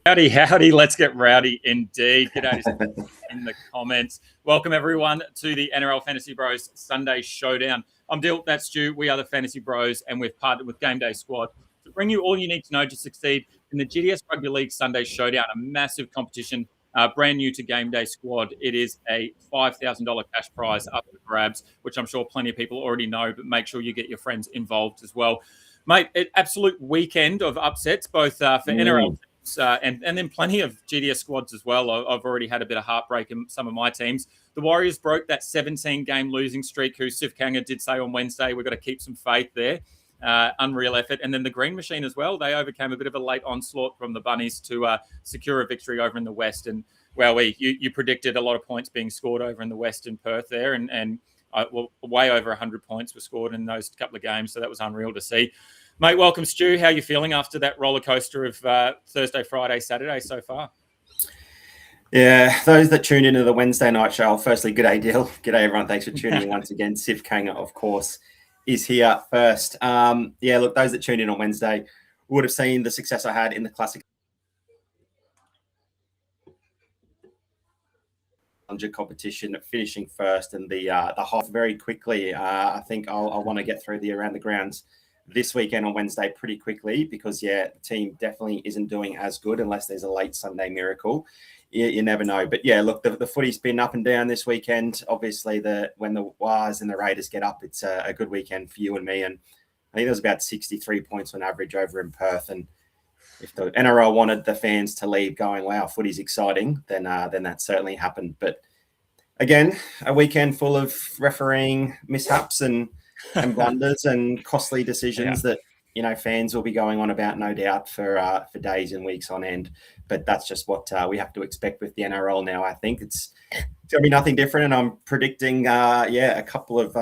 Howdy, howdy. Let's get rowdy indeed. G'day in the comments. Welcome, everyone, to the NRL Fantasy Bros Sunday Showdown. I'm Dyl, that's Stu. We are the Fantasy Bros, and we've partnered with GameDay Squad to bring you all you need to know to succeed in the GDS Rugby League Sunday Showdown, a massive competition, brand new to GameDay Squad. It is a $5,000 cash prize up for grabs, which I'm sure plenty of people already know, but make sure you get your friends involved as well. Mate, an absolute weekend of upsets, both for NRL and then plenty of GDS squads as well. I've already had a bit of heartbreak in some of my teams. The Warriors broke that 17-game losing streak, who Sif Kanga did say on Wednesday, we've got to keep some faith there. Unreal effort. And then the Green Machine as well. They overcame a bit of a late onslaught from the Bunnies to secure a victory over in the West. And, well, you predicted a lot of points being scored over in the West in Perth there. And way over 100 points were scored in those couple of games. So that was unreal to see. Mate, welcome, Stu. How are you feeling after that roller coaster of Thursday, Friday, Saturday so far? Yeah, those that tuned into the Wednesday night show, firstly, g'day, Dyl. G'day, everyone. Thanks for tuning in once again. Sif Kanga, of course, is here first. Look, those that tuned in on Wednesday would have seen the success I had in the Classic competition, finishing first, and the half very quickly. I think I'll want to get through around the grounds this weekend on Wednesday pretty quickly because, the team definitely isn't doing as good unless there's a late Sunday miracle. You never know. But, look, the footy's been up and down this weekend. Obviously, when the Wires and the Raiders get up, it's a good weekend for you and me. And I think there's about 63 points on average over in Perth. And if the NRL wanted the fans to leave going, wow, footy's exciting, then that certainly happened. But, again, a weekend full of refereeing mishaps and blunders and costly decisions that fans will be going on about, no doubt, for days and weeks on end. But that's just what we have to expect with the NRL now. I think it's going to be nothing different, and I'm predicting a couple of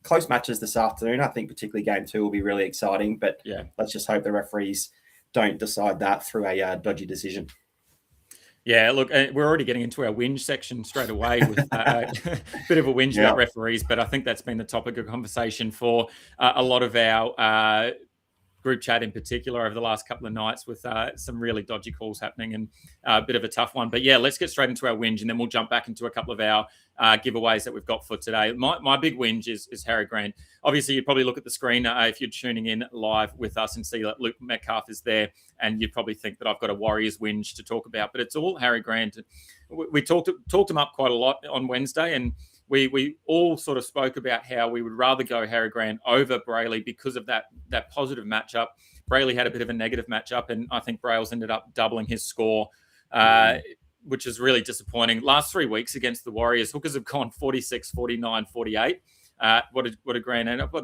close matches this afternoon. I think particularly game 2 will be really exciting, but let's just hope the referees don't decide that through a dodgy decision. Yeah, look, we're already getting into our whinge section straight away with a bit of a whinge about referees, but I think that's been the topic of conversation for a lot of our group chat in particular over the last couple of nights with some really dodgy calls happening and a bit of a tough one. But let's get straight into our whinge and then we'll jump back into a couple of our giveaways that we've got for today. My big whinge is Harry Grant. Obviously, you'd probably look at the screen if you're tuning in live with us and see that Luke Metcalf is there, and you'd probably think that I've got a Warriors whinge to talk about, but it's all Harry Grant. We talked him up quite a lot on Wednesday, and we all sort of spoke about how we would rather go Harry Grant over Brayley because of that positive matchup. Brayley had a bit of a negative matchup, and I think Brails ended up doubling his score, which is really disappointing. Last 3 weeks against the Warriors, hookers have gone 46, 49, 48. What a Grant end up.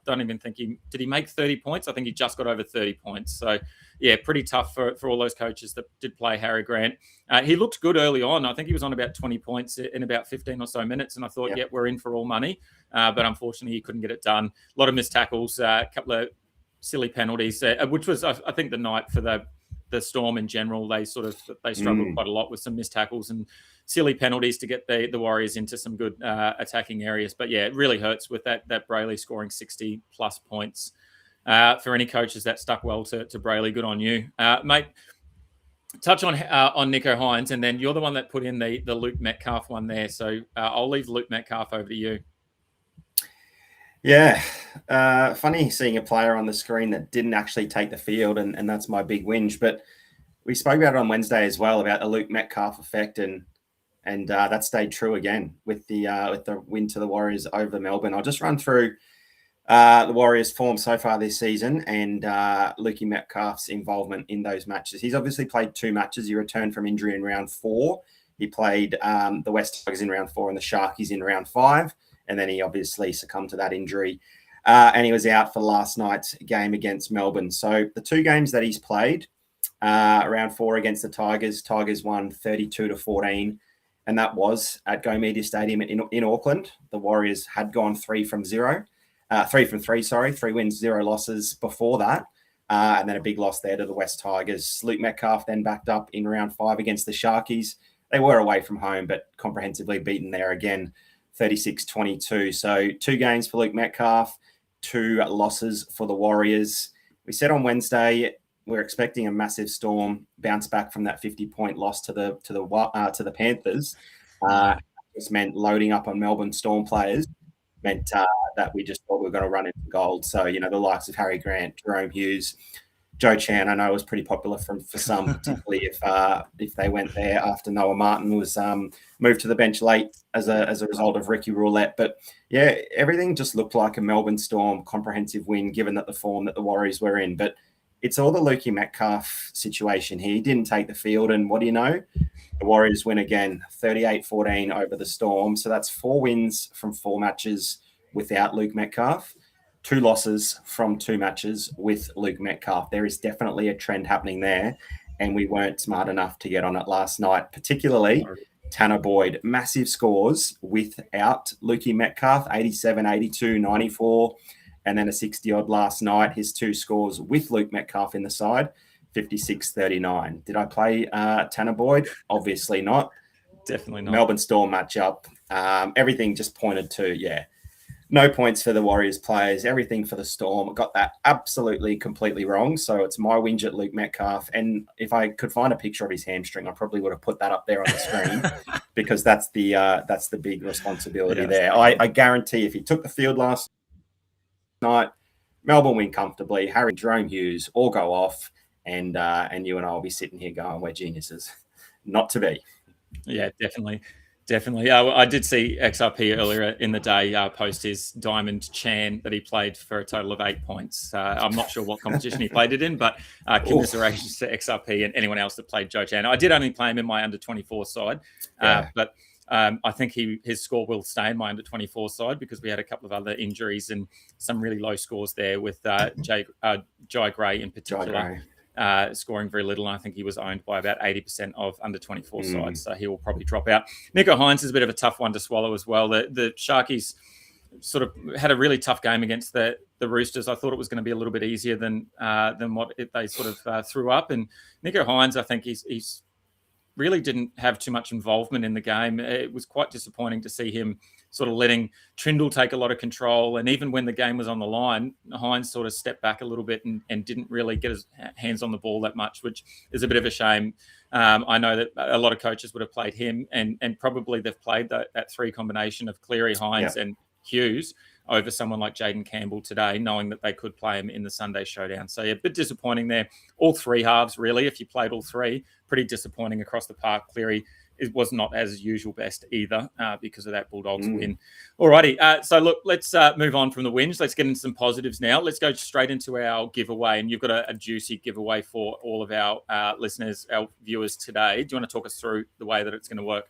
Don't even think did he make 30 points? I think he just got over 30 points. So, pretty tough for all those coaches that did play Harry Grant. He looked good early on. I think he was on about 20 points in about 15 or so minutes, and I thought, we're in for all money. But unfortunately, he couldn't get it done. A lot of missed tackles, a couple of silly penalties, which was, I think, the night for the Storm in general. They struggled quite a lot with some missed tackles and silly penalties to get the Warriors into some good attacking areas. But it really hurts with that Brayley scoring 60 plus points. For any coaches that stuck well to Brayley, good on you, mate. Touch on Nico Hines, and then you're the one that put in the Luke Metcalf one there. So I'll leave Luke Metcalf over to you. Yeah, funny seeing a player on the screen that didn't actually take the field, and that's my big whinge. But we spoke about it on Wednesday as well about the Luke Metcalf effect, and that stayed true again with the win to the Warriors over Melbourne. I'll just run through the Warriors' form so far this season and Lukey Metcalf's involvement in those matches. He's obviously played 2 matches. He returned from injury in round 4. He played the West Tigers in round 4 and the Sharkies in round 5. And then he obviously succumbed to that injury. And he was out for last night's game against Melbourne. So the 2 games that he's played, round 4 against the Tigers won 32-14. And that was at Go Media Stadium in Auckland. The Warriors had gone 3 from 3, 3 wins, 0 losses before that. And then a big loss there to the West Tigers. Luke Metcalf then backed up in round 5 against the Sharkies. They were away from home, but comprehensively beaten there again, 36-22. So 2 games for Luke Metcalf, 2 losses for the Warriors. We said on Wednesday we're expecting a massive Storm bounce back from that 50-point loss to the Panthers. This meant loading up on Melbourne Storm players meant that we just thought we were going to run into gold. So, the likes of Harry Grant, Jerome Hughes, Joe Chan, I know was pretty popular for some, particularly if they went there after Noah Martin was moved to the bench late as a result of Ricky Roulette. But yeah, everything just looked like a Melbourne Storm comprehensive win, given that the form that the Warriors were in. But it's all the Lukey Metcalf situation here. He didn't take the field, and what do you know? The Warriors win again, 38-14 over the Storm. So that's 4 wins from 4 matches without Luke Metcalf. 2 losses from 2 matches with Luke Metcalf. There is definitely a trend happening there, and we weren't smart enough to get on it last night, particularly Tanner Boyd. Massive scores without Lukey Metcalf, 87, 82, 94, and then a 60-odd last night. His 2 scores with Luke Metcalf in the side, 56, 39. Did I play Tanner Boyd? Obviously not. Definitely not. Melbourne Storm matchup. Everything just pointed to, no points for the Warriors players, everything for the Storm. Got that absolutely, completely wrong. So it's my whinge at Luke Metcalf. And if I could find a picture of his hamstring, I probably would have put that up there on the screen because that's the big responsibility there. I guarantee if he took the field last night, Melbourne win comfortably. Harry, Jerome Hughes all go off, and you and I will be sitting here going, we're geniuses. Not to be. Yeah, definitely. Definitely. I did see XRP earlier in the day post his Diamond Chan that he played for a total of 8 points. I'm not sure what competition he played it in, but commiserations to XRP and anyone else that played Joe Chan. I did only play him in my under-24 side, but I think his score will stay in my under-24 side because we had a couple of other injuries and some really low scores there with Jai Gray in particular. Scoring very little. And I think he was owned by about 80% of under 24 sides. So he will probably drop out. Nico Hines is a bit of a tough one to swallow as well. The Sharkies sort of had a really tough game against the Roosters. I thought it was going to be a little bit easier than what they sort of threw up. And Nico Hines, I think he's really didn't have too much involvement in the game. It was quite disappointing to see him sort of letting Trindle take a lot of control. And even when the game was on the line, Hines sort of stepped back a little bit and didn't really get his hands on the ball that much, which is a bit of a shame. I know that a lot of coaches would have played him and probably they've played that 3 combination of Cleary, Hines and Hughes over someone like Jaden Campbell today, knowing that they could play him in the Sunday Showdown. So, a bit disappointing there. All 3 halves, really, if you played all 3, pretty disappointing across the park. Cleary was not as usual best either because of that Bulldogs win. Alrighty, so look, let's move on from the wins. Let's get into some positives now. Let's go straight into our giveaway, and you've got a juicy giveaway for all of our listeners, our viewers today. Do you want to talk us through the way that it's going to work?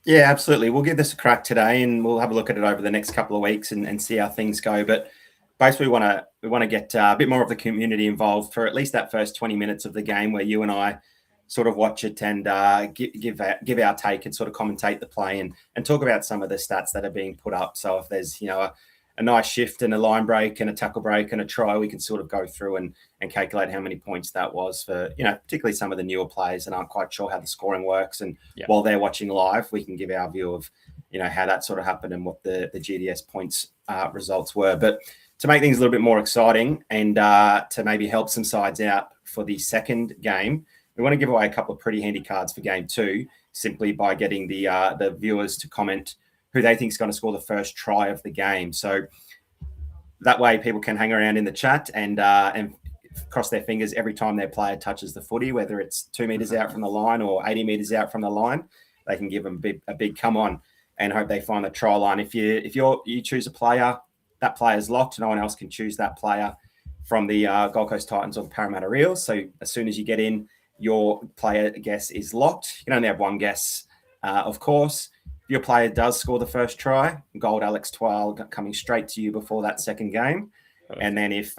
Yeah, absolutely. We'll give this a crack today, and we'll have a look at it over the next couple of weeks and see how things go. But basically, we want to get a bit more of the community involved for at least that first 20 minutes of the game, where you and I sort of watch it and give our take and sort of commentate the play and talk about some of the stats that are being put up. So if there's a nice shift and a line break and a tackle break and a try, we can sort of go through and calculate how many points that was for, particularly some of the newer players and aren't quite sure how the scoring works. And while they're watching live, we can give our view of, how that sort of happened and what the GDS points results were. But to make things a little bit more exciting and to maybe help some sides out for the second game, we want to give away a couple of pretty handy cards for game 2, simply by getting the viewers to comment who they think is going to score the first try of the game. So that way people can hang around in the chat and cross their fingers every time their player touches the footy, whether it's 2 meters out from the line or 80 meters out from the line. They can give them a big come on and hope they find the try line. If you choose a player, that player's locked. No one else can choose that player from the Gold Coast Titans or the Parramatta Eels. So as soon as you get in, your player guess is locked. You can only have one guess, of course. If your player does score the first try, gold Alex Twal coming straight to you before that second game. Okay. And then if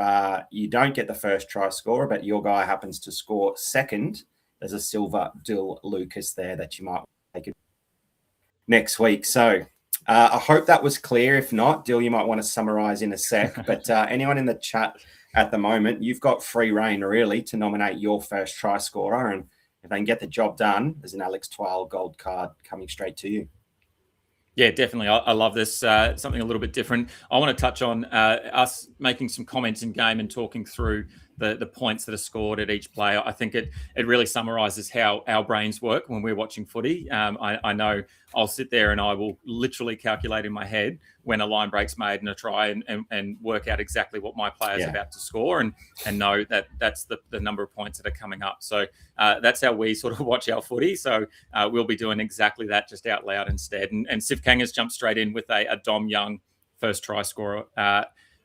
you don't get the first try scorer, but your guy happens to score second, there's a silver Dyl Lucas there that you might take next week. So I hope that was clear. If not, Dyl, you might want to summarize in a sec. But anyone in the chat at the moment, you've got free reign, really, to nominate your first try scorer. And if they can get the job done, there's an Alex Twal gold card coming straight to you. Yeah, definitely. I love this. Something a little bit different. I want to touch on us making some comments in game and talking through the points that are scored at each player. I think it really summarises how our brains work when we're watching footy. I know I'll sit there and I will literally calculate in my head when a line break's made and a try and work out exactly what my player's about to score and know that that's the number of points that are coming up. So that's how we sort of watch our footy. So we'll be doing exactly that just out loud instead. And Sif Kang has jumped straight in with a Dom Young first try scorer.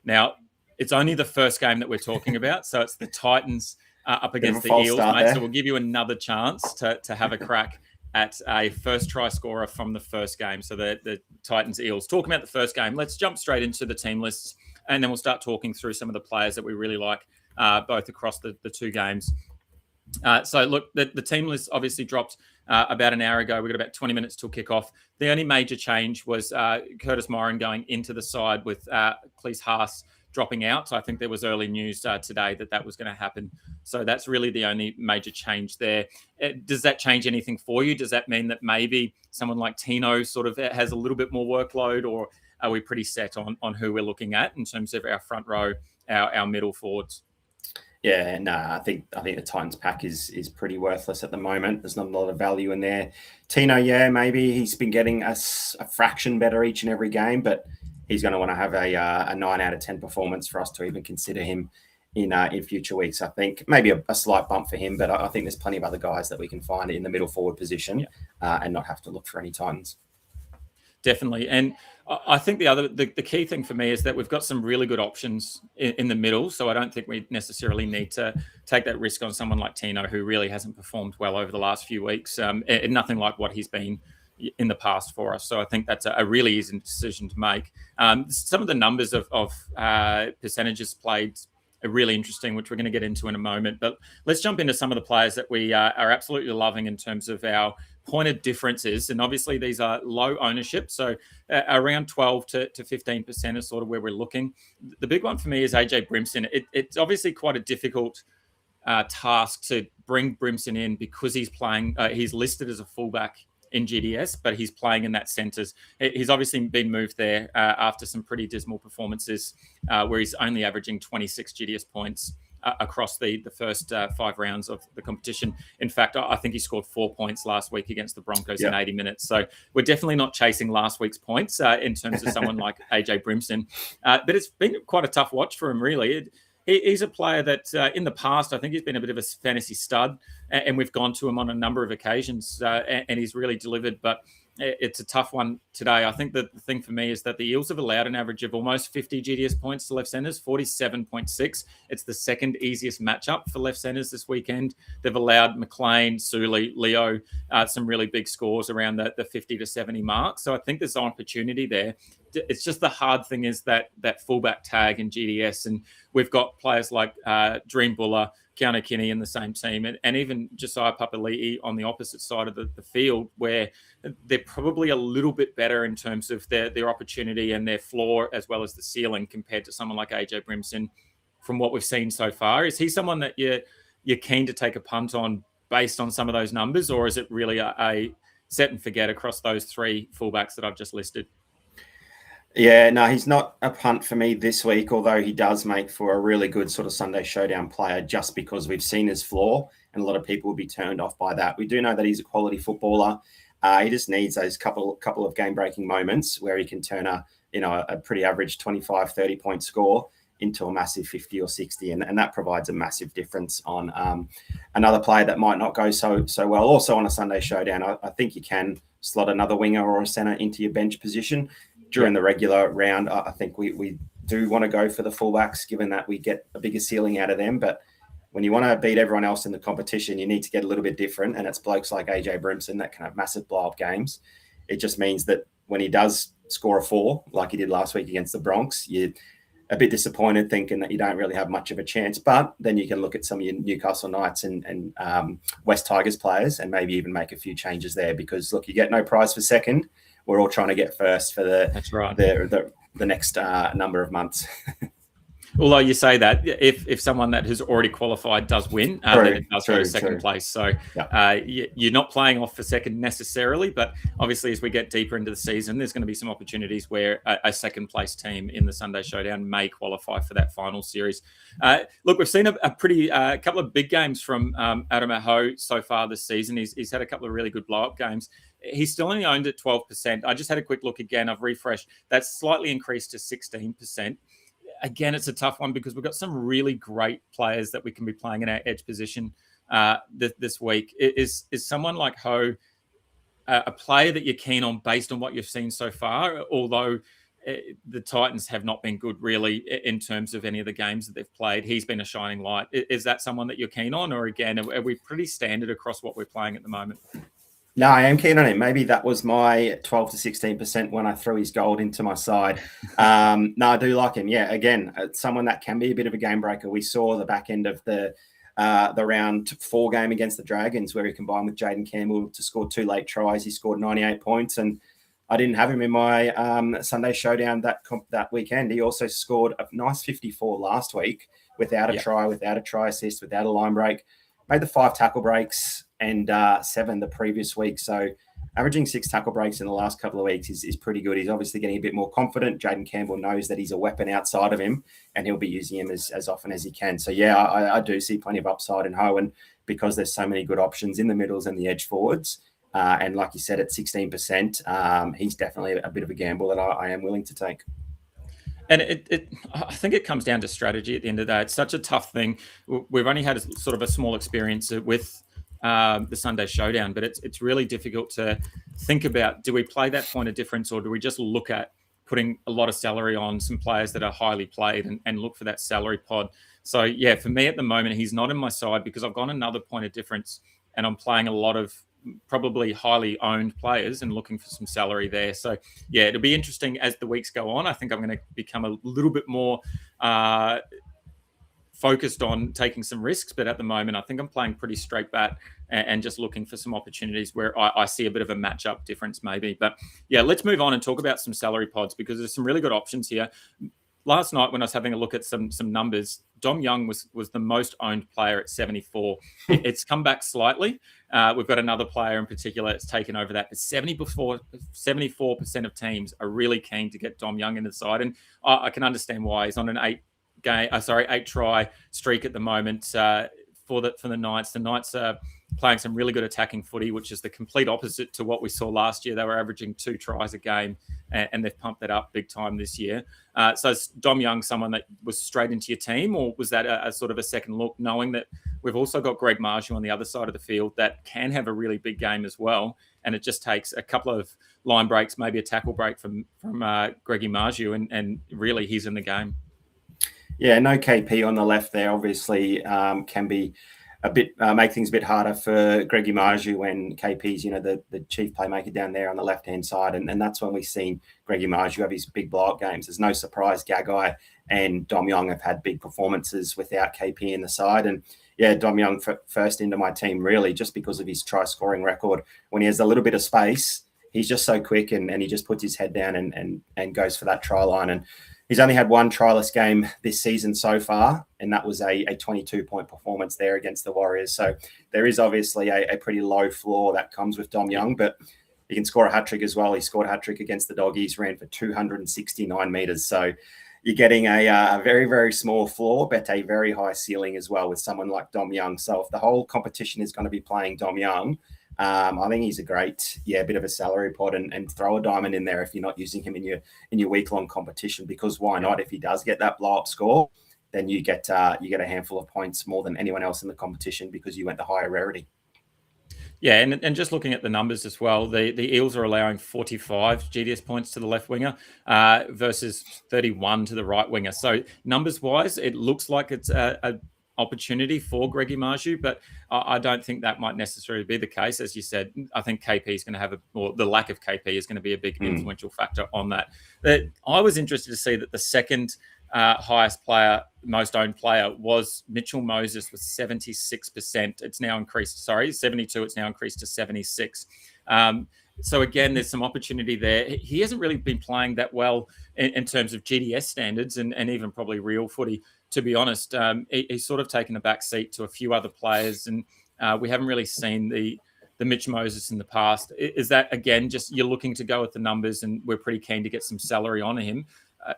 Now, it's only the first game that we're talking about. So it's the Titans up against the Eels, mate. So we'll give you another chance to have a crack at a first try scorer from the first game. So the Titans Eels. Talking about the first game, let's jump straight into the team lists, and then we'll start talking through some of the players that we really like, both across the two games. So look, the team list obviously dropped about an hour ago. We got about 20 minutes till kickoff. The only major change was Curtis Moran going into the side with Cleese Haas dropping out. So I think there was early news today that was going to happen. So that's really the only major change there. Does that change anything for you? Does that mean that maybe someone like Tino sort of has a little bit more workload, or are we pretty set on who we're looking at in terms of our front row, our middle forwards? Yeah, no, I think the Titans pack is pretty worthless at the moment. There's not a lot of value in there. Tino, yeah, maybe he's been getting a fraction better each and every game, but he's going to want to have a 9 out of 10 performance for us to even consider him in future weeks. I think maybe a slight bump for him, but I think there's plenty of other guys that we can find in the middle forward position and not have to look for any Titans. Definitely. And I think the key thing for me is that we've got some really good options in the middle. So I don't think we necessarily need to take that risk on someone like Tino, who really hasn't performed well over the last few weeks. And nothing like what he's been in the past for us. So I think that's a really easy decision to make. Some of the numbers of percentages played are really interesting, which we're going to get into in a moment. But let's jump into some of the players that we are absolutely loving in terms of our pointed differences. And obviously these are low ownership. So around 12 to 15% is sort of where we're looking. The big one for me is AJ Brimson. It's obviously quite a difficult task to bring Brimson in because he's playing, he's listed as a fullback in GDS, but he's playing in that centres. He's obviously been moved there after some pretty dismal performances where he's only averaging 26 GDS points across the first 5 rounds of the competition. In fact, I think he scored 4 points last week against the Broncos in 80 minutes. So we're definitely not chasing last week's points in terms of someone like AJ Brimson. But it's been quite a tough watch for him, really. He's a player that in the past, I think he's been a bit of a fantasy stud, and we've gone to him on a number of occasions, and he's really delivered. But it's a tough one today. I think that the thing for me is that the Eels have allowed an average of almost 50 GDS points to left centres, 47.6. It's the second easiest matchup for left centres this weekend. They've allowed McLean, Sully, Leo, some really big scores around the 50 to 70 mark. So I think there's an opportunity there. It's just the hard thing is that fullback tag in GDS, and we've got players like Dream Buller, Keanu Kinney in the same team, and even Josiah Papali'i on the opposite side of the field, where they're probably a little bit better in terms of their opportunity and their floor as well as the ceiling compared to someone like AJ Brimson from what we've seen so far. Is he someone that you're keen to take a punt on based on some of those numbers, or is it really a set and forget across those 3 fullbacks that I've just listed? Yeah, no, he's not a punt for me this week, although he does make for a really good sort of Sunday Showdown player just because we've seen his floor, and a lot of people will be turned off by that. We do know that he's a quality footballer. He just needs those couple of game-breaking moments where he can turn a pretty average 25, 30-point score into a massive 50 or 60, and that provides a massive difference on another player that might not go so well. Also on a Sunday Showdown, I think you can slot another winger or a centre into your bench position. During the regular round, I think we do want to go for the fullbacks, given that we get a bigger ceiling out of them. But when you want to beat everyone else in the competition, you need to get a little bit different. And it's blokes like AJ Brimson that can have massive blow-up games. It just means that when he does score a 4, like he did last week against the Bronx, you're a bit disappointed thinking that you don't really have much of a chance. But then you can look at some of your Newcastle Knights and West Tigers players and maybe even make a few changes there because, look, you get no prize for second. We're all trying to get first for the next number of months. Although you say that, if someone that has already qualified does win, then it does go to second place. So you're not playing off for second necessarily, but obviously as we get deeper into the season, there's going to be some opportunities where a second place team in the Sunday Showdown may qualify for that final series. Look, we've seen a pretty couple of big games from Adam Aho so far this season. He's had a couple of really good blow-up games. He's still only owned at 12%. I just had a quick look again. I've refreshed. That's slightly increased to 16%. Again, it's a tough one because we've got some really great players that we can be playing in our edge position this week. Is someone like Ho a player that you're keen on based on what you've seen so far? Although the Titans have not been good really in terms of any of the games that they've played. He's been a shining light. Is that someone that you're keen on? Or again, are we pretty standard across what we're playing at the moment? No, I am keen on him. Maybe that was my 12 to 16% when I threw his gold into my side. No, I do like him. Yeah, again, someone that can be a bit of a game breaker. We saw the back end of the round 4 game against the Dragons where he combined with Jaden Campbell to score 2 late tries. He scored 98 points, and I didn't have him in my Sunday Showdown that weekend. He also scored a nice 54 last week without a try, without a try assist, without a line break. Made the 5 tackle breaks and 7 the previous week. So averaging 6 tackle breaks in the last couple of weeks is pretty good. He's obviously getting a bit more confident. Jaden Campbell knows that he's a weapon outside of him, and he'll be using him as often as he can. So, yeah, I do see plenty of upside in Ho, and because there's so many good options in the middles and the edge forwards, and like you said, at 16%, he's definitely a bit of a gamble that I am willing to take. And I think it comes down to strategy at the end of the day. It's such a tough thing. We've only had sort of a small experience with the Sunday Showdown, but it's really difficult to think about, do we play that point of difference, or do we just look at putting a lot of salary on some players that are highly played and look for that salary pod? So, yeah, for me at the moment, he's not in my side because I've got another point of difference and I'm playing a lot of probably highly owned players and looking for some salary there. So, yeah, it'll be interesting as the weeks go on. I think I'm going to become a little bit more focused on taking some risks, but at the moment I think I'm playing pretty straight bat and just looking for some opportunities where I see a bit of a matchup difference maybe. But yeah, let's move on and talk about some salary pods because there's some really good options here. Last night when I was having a look at some numbers, Dom Young was the most owned player at 74. It's come back slightly. We've got another player in particular that's taken over that. But 74% of teams are really keen to get Dom Young in the side, and I can understand why. He's on an 8 try streak at the moment for the Knights. The Knights are playing some really good attacking footy, which is the complete opposite to what we saw last year. They were averaging 2 tries a game, and they've pumped that up big time this year. So is Dom Young someone that was straight into your team, or was that a sort of a second look, knowing that we've also got Greg Marshall on the other side of the field that can have a really big game as well, and it just takes a couple of line breaks, maybe a tackle break from Greggy Marshall, and really he's in the game. Yeah, no KP on the left there obviously can be a bit make things a bit harder for Greggy Marju when KP's, the chief playmaker down there on the left-hand side. And that's when we've seen Greggy Marju have his big blow-up games. There's no surprise Gagai and Dom Young have had big performances without KP in the side. And yeah, Dom Young first into my team really just because of his try-scoring record. When he has a little bit of space, he's just so quick and he just puts his head down and goes for that try line. And he's only had 1 tryless game this season so far, and that was a 22-point performance there against the Warriors. So there is obviously a pretty low floor that comes with Dom Young, but he can score a hat-trick as well. He scored a hat-trick against the Doggies, ran for 269 metres. So you're getting a very, very small floor, but a very high ceiling as well with someone like Dom Young. So if the whole competition is going to be playing Dom Young, I think he's a great, bit of a salary pod and throw a diamond in there if you're not using him in your week-long competition, because why not? If he does get that blow-up score, then you get a handful of points more than anyone else in the competition because you went the higher rarity. Yeah, and just looking at the numbers as well, the Eels are allowing 45 GDS points to the left winger versus 31 to the right winger. So numbers-wise, it looks like it's a opportunity for Greggy Marju, but I don't think that might necessarily be the case. As you said, I think KP is going to have the lack of KP is going to be a big influential factor on that. I was interested to see that the second highest player, most owned player, was Mitchell Moses with 76%. It's now increased, 72. It's now increased to 76. So again, there's some opportunity there. He hasn't really been playing that well in terms of GDS standards and even probably real footy, to be honest. He's sort of taken a back seat to a few other players, and we haven't really seen the Mitch Moses in the past. Is that, again, just you're looking to go with the numbers and we're pretty keen to get some salary on him?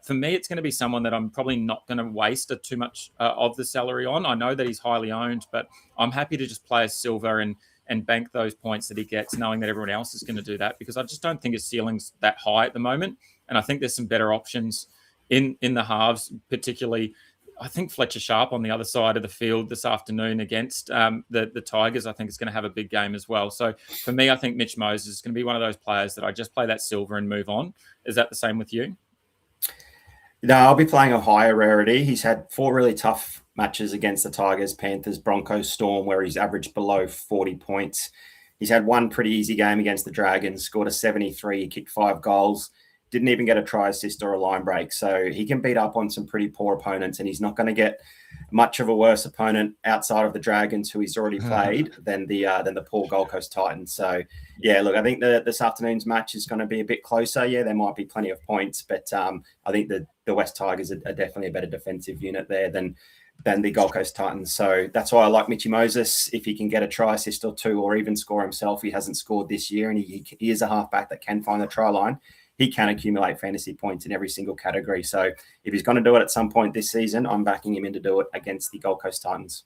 For me, it's going to be someone that I'm probably not going to waste too much of the salary on. I know that he's highly owned, but I'm happy to just play a silver and bank those points that he gets, knowing that everyone else is going to do that, because I just don't think his ceiling's that high at the moment. And I think there's some better options in the halves, particularly I think Fletcher Sharp on the other side of the field this afternoon against the Tigers, I think is going to have a big game as well. So for me, I think Mitch Moses is going to be one of those players that I just play that silver and move on. Is that the same with you? No, I'll be playing a higher rarity. He's had 4 really tough matches against the Tigers, Panthers, Broncos, Storm, where he's averaged below 40 points. He's had one pretty easy game against the Dragons, scored a 73, kicked 5 goals, didn't even get a try assist or a line break. So he can beat up on some pretty poor opponents, and he's not going to get much of a worse opponent outside of the Dragons, who he's already played, than the poor Gold Coast Titans. So yeah, look, I think this afternoon's match is going to be a bit closer. Yeah, there might be plenty of points, but I think the West Tigers are definitely a better defensive unit there than the Gold Coast Titans. So that's why I like Mitchy Moses. If he can get a try assist or 2 or even score himself, he hasn't scored this year, and he is a halfback that can find the try line. He can accumulate fantasy points in every single category. So if he's going to do it at some point this season, I'm backing him in to do it against the Gold Coast Titans.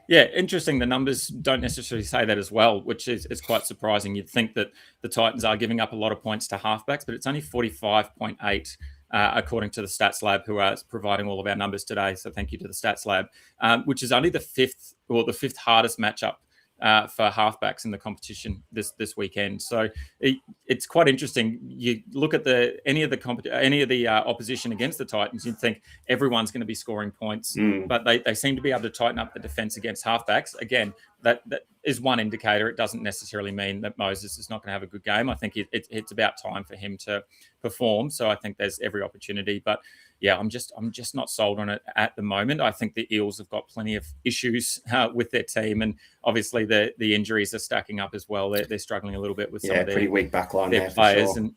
Yeah, interesting. The numbers don't necessarily say that as well, which is quite surprising. You'd think that the Titans are giving up a lot of points to halfbacks, but it's only 45.8 according to the Stats Lab, who are providing all of our numbers today. So thank you to the Stats Lab, which is only the fifth hardest matchup for halfbacks in the competition this weekend. So it's quite interesting. You look at any of the opposition against the Titans, you'd think everyone's going to be scoring points, but they seem to be able to tighten up the defense against halfbacks. Again, that is one indicator. It doesn't necessarily mean that Moses is not going to have a good game. I think it's about time for him to perform. So I think there's every opportunity, but yeah, I'm just not sold on it at the moment. I think the Eels have got plenty of issues with their team, and obviously the injuries are stacking up as well. They're struggling a little bit with some of their pretty weak backline their players, sure.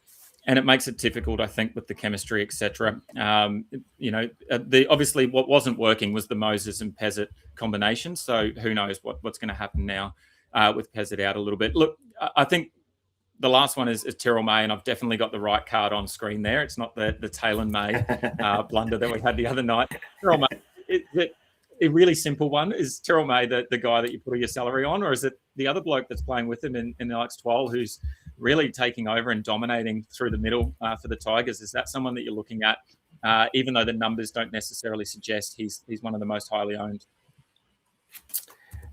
And it makes it difficult, I think, with the chemistry, etc. Obviously what wasn't working was the Moses and Pezzett combination. So who knows what's going to happen now with Pezzett out a little bit. Look, I think the last one is Terrell May, and I've definitely got the right card on screen there. It's not the Taylor May blunder that we had the other night. Terrell May, a really simple one. Is Terrell May the guy that you put your salary on, or is it the other bloke that's playing with him in Alex Twal, who's really taking over and dominating through the middle for the Tigers? Is that someone that you're looking at, even though the numbers don't necessarily suggest he's one of the most highly owned?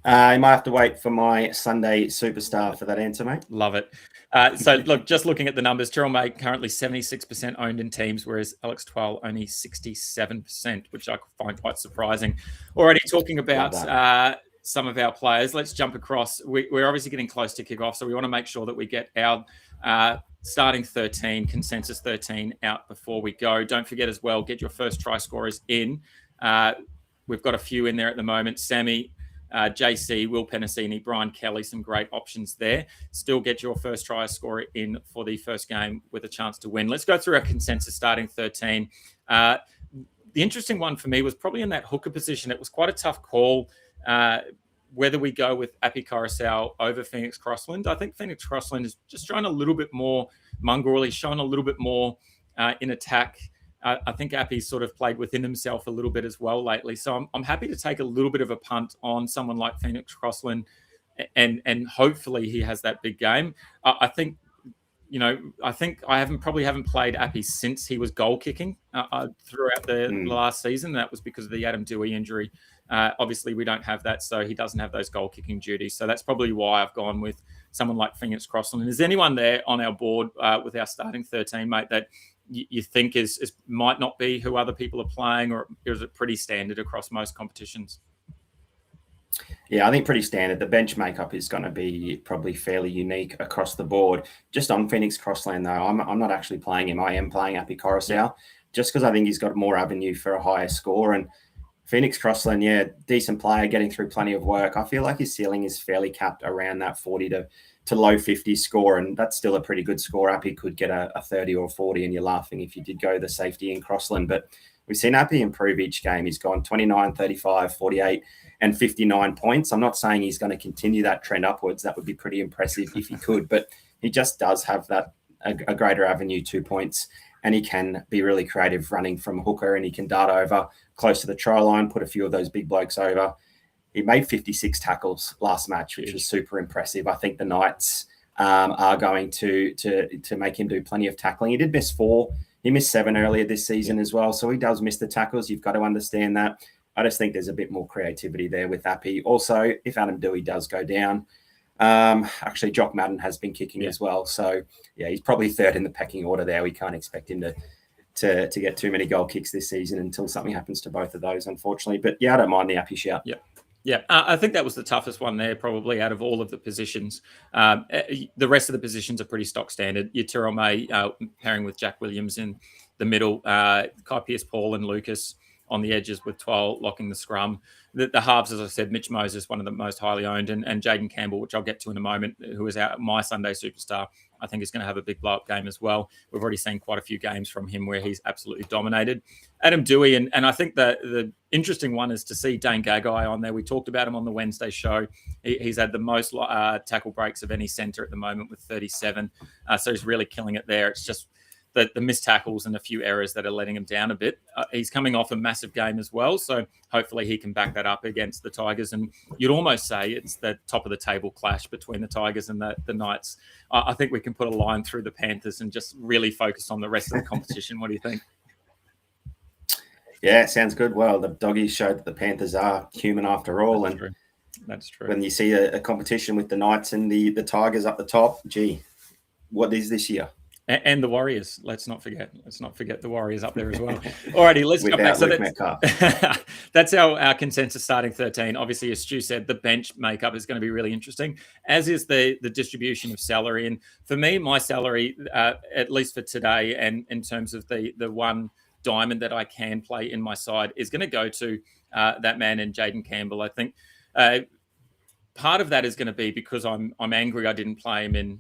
You might have to wait for my Sunday superstar for that answer, mate. Love it. So, look, just looking at the numbers, Terrell May currently 76% owned in teams, whereas Alex Twal only 67%, which I find quite surprising. Already talking about some of our players, let's jump across. We're obviously getting close to kickoff, so we want to make sure that we get our starting 13, consensus 13 out before we go. Don't forget as well, get your first try scorers in. We've got a few in there at the moment. Sammy, JC, Will Penasini, Brian Kelly, some great options there. Still get your first try scorer in for the first game with a chance to win. Let's go through our consensus starting 13. The interesting one for me was probably in that hooker position. It was quite a tough call whether we go with Api Coruscant over Phoenix Crossland. I think Phoenix Crossland is just showing a little bit more mongrel. He's shown a little bit more in attack. I think Appy's sort of played within himself a little bit as well lately. So I'm happy to take a little bit of a punt on someone like Phoenix Crossland, and hopefully he has that big game. I think I haven't played Appy since he was goal kicking throughout the last season. That was because of the Adam Dewey injury. Obviously, we don't have that, so he doesn't have those goal kicking duties. So that's probably why I've gone with someone like Phoenix Crossland. Is anyone there on our board with our starting 13, mate, that you think is might not be who other people are playing, or is it pretty standard across most competitions? Yeah, I think pretty standard. The bench makeup is going to be probably fairly unique across the board. Just on Phoenix Crossland, though, I'm not actually playing him. I am playing Api Coruscant just because I think he's got more avenue for a higher score. And Phoenix Crossland, yeah, decent player, getting through plenty of work. I feel like his ceiling is fairly capped around that 40 to low 50 score, and that's still a pretty good score. Appy could get a 30 or 40, and you're laughing if you did go the safety in Crossland. But we've seen Appy improve each game. He's gone 29, 35, 48, and 59 points. I'm not saying he's going to continue that trend upwards. That would be pretty impressive if he could, but he just does have that a greater avenue, 2 points, and he can be really creative running from hooker, and he can dart over close to the try line, put a few of those big blokes over. He made 56 tackles last match, which was super impressive. I think the Knights are going to make him do plenty of tackling. He did miss 4. He missed 7 earlier this season as well, so he does miss the tackles. You've got to understand that. I just think there's a bit more creativity there with Appy. Also, if Adam Dewey does go down, actually Jock Madden has been kicking as well. So, yeah, he's probably third in the pecking order there. We can't expect him to get too many goal kicks this season until something happens to both of those, unfortunately. But, yeah, I don't mind the Appy shout. Yeah, I think that was the toughest one there, probably out of all of the positions. The rest of the positions are pretty stock standard. Your Tyrrell May pairing with Jack Williams in the middle, Kai Pearce-Paul and Lucas on the edges with Twal locking the scrum. The halves, as I said, Mitch Moses, one of the most highly owned, and Jaden Campbell, which I'll get to in a moment, who is my Sunday superstar, I think is going to have a big blow-up game as well. We've already seen quite a few games from him where he's absolutely dominated. Adam Dewey, and I think the interesting one is to see Dane Gagai on there. We talked about him on the Wednesday show. He's had the most tackle breaks of any centre at the moment with 37. So he's really killing it there. It's just the missed tackles and a few errors that are letting him down a bit. He's coming off a massive game as well, so hopefully he can back that up against the Tigers. And you'd almost say it's the top of the table clash between the Tigers and the Knights. I think we can put a line through the Panthers and just really focus on the rest of the competition. What do you think? Yeah, sounds good. Well, the doggies showed that the Panthers are human after all. That's true. When you see a competition with the Knights and the Tigers up the top, gee, what is this year? And the Warriors. Let's not forget the Warriors up there as well. Alrighty, let's go back. So that's our consensus starting 13. Obviously, as Stu said, the bench makeup is going to be really interesting, as is the distribution of salary. And for me, my salary, at least for today, and in terms of the one diamond that I can play in my side, is going to go to that man in Jaden Campbell. I think part of that is going to be because I'm angry I didn't play him in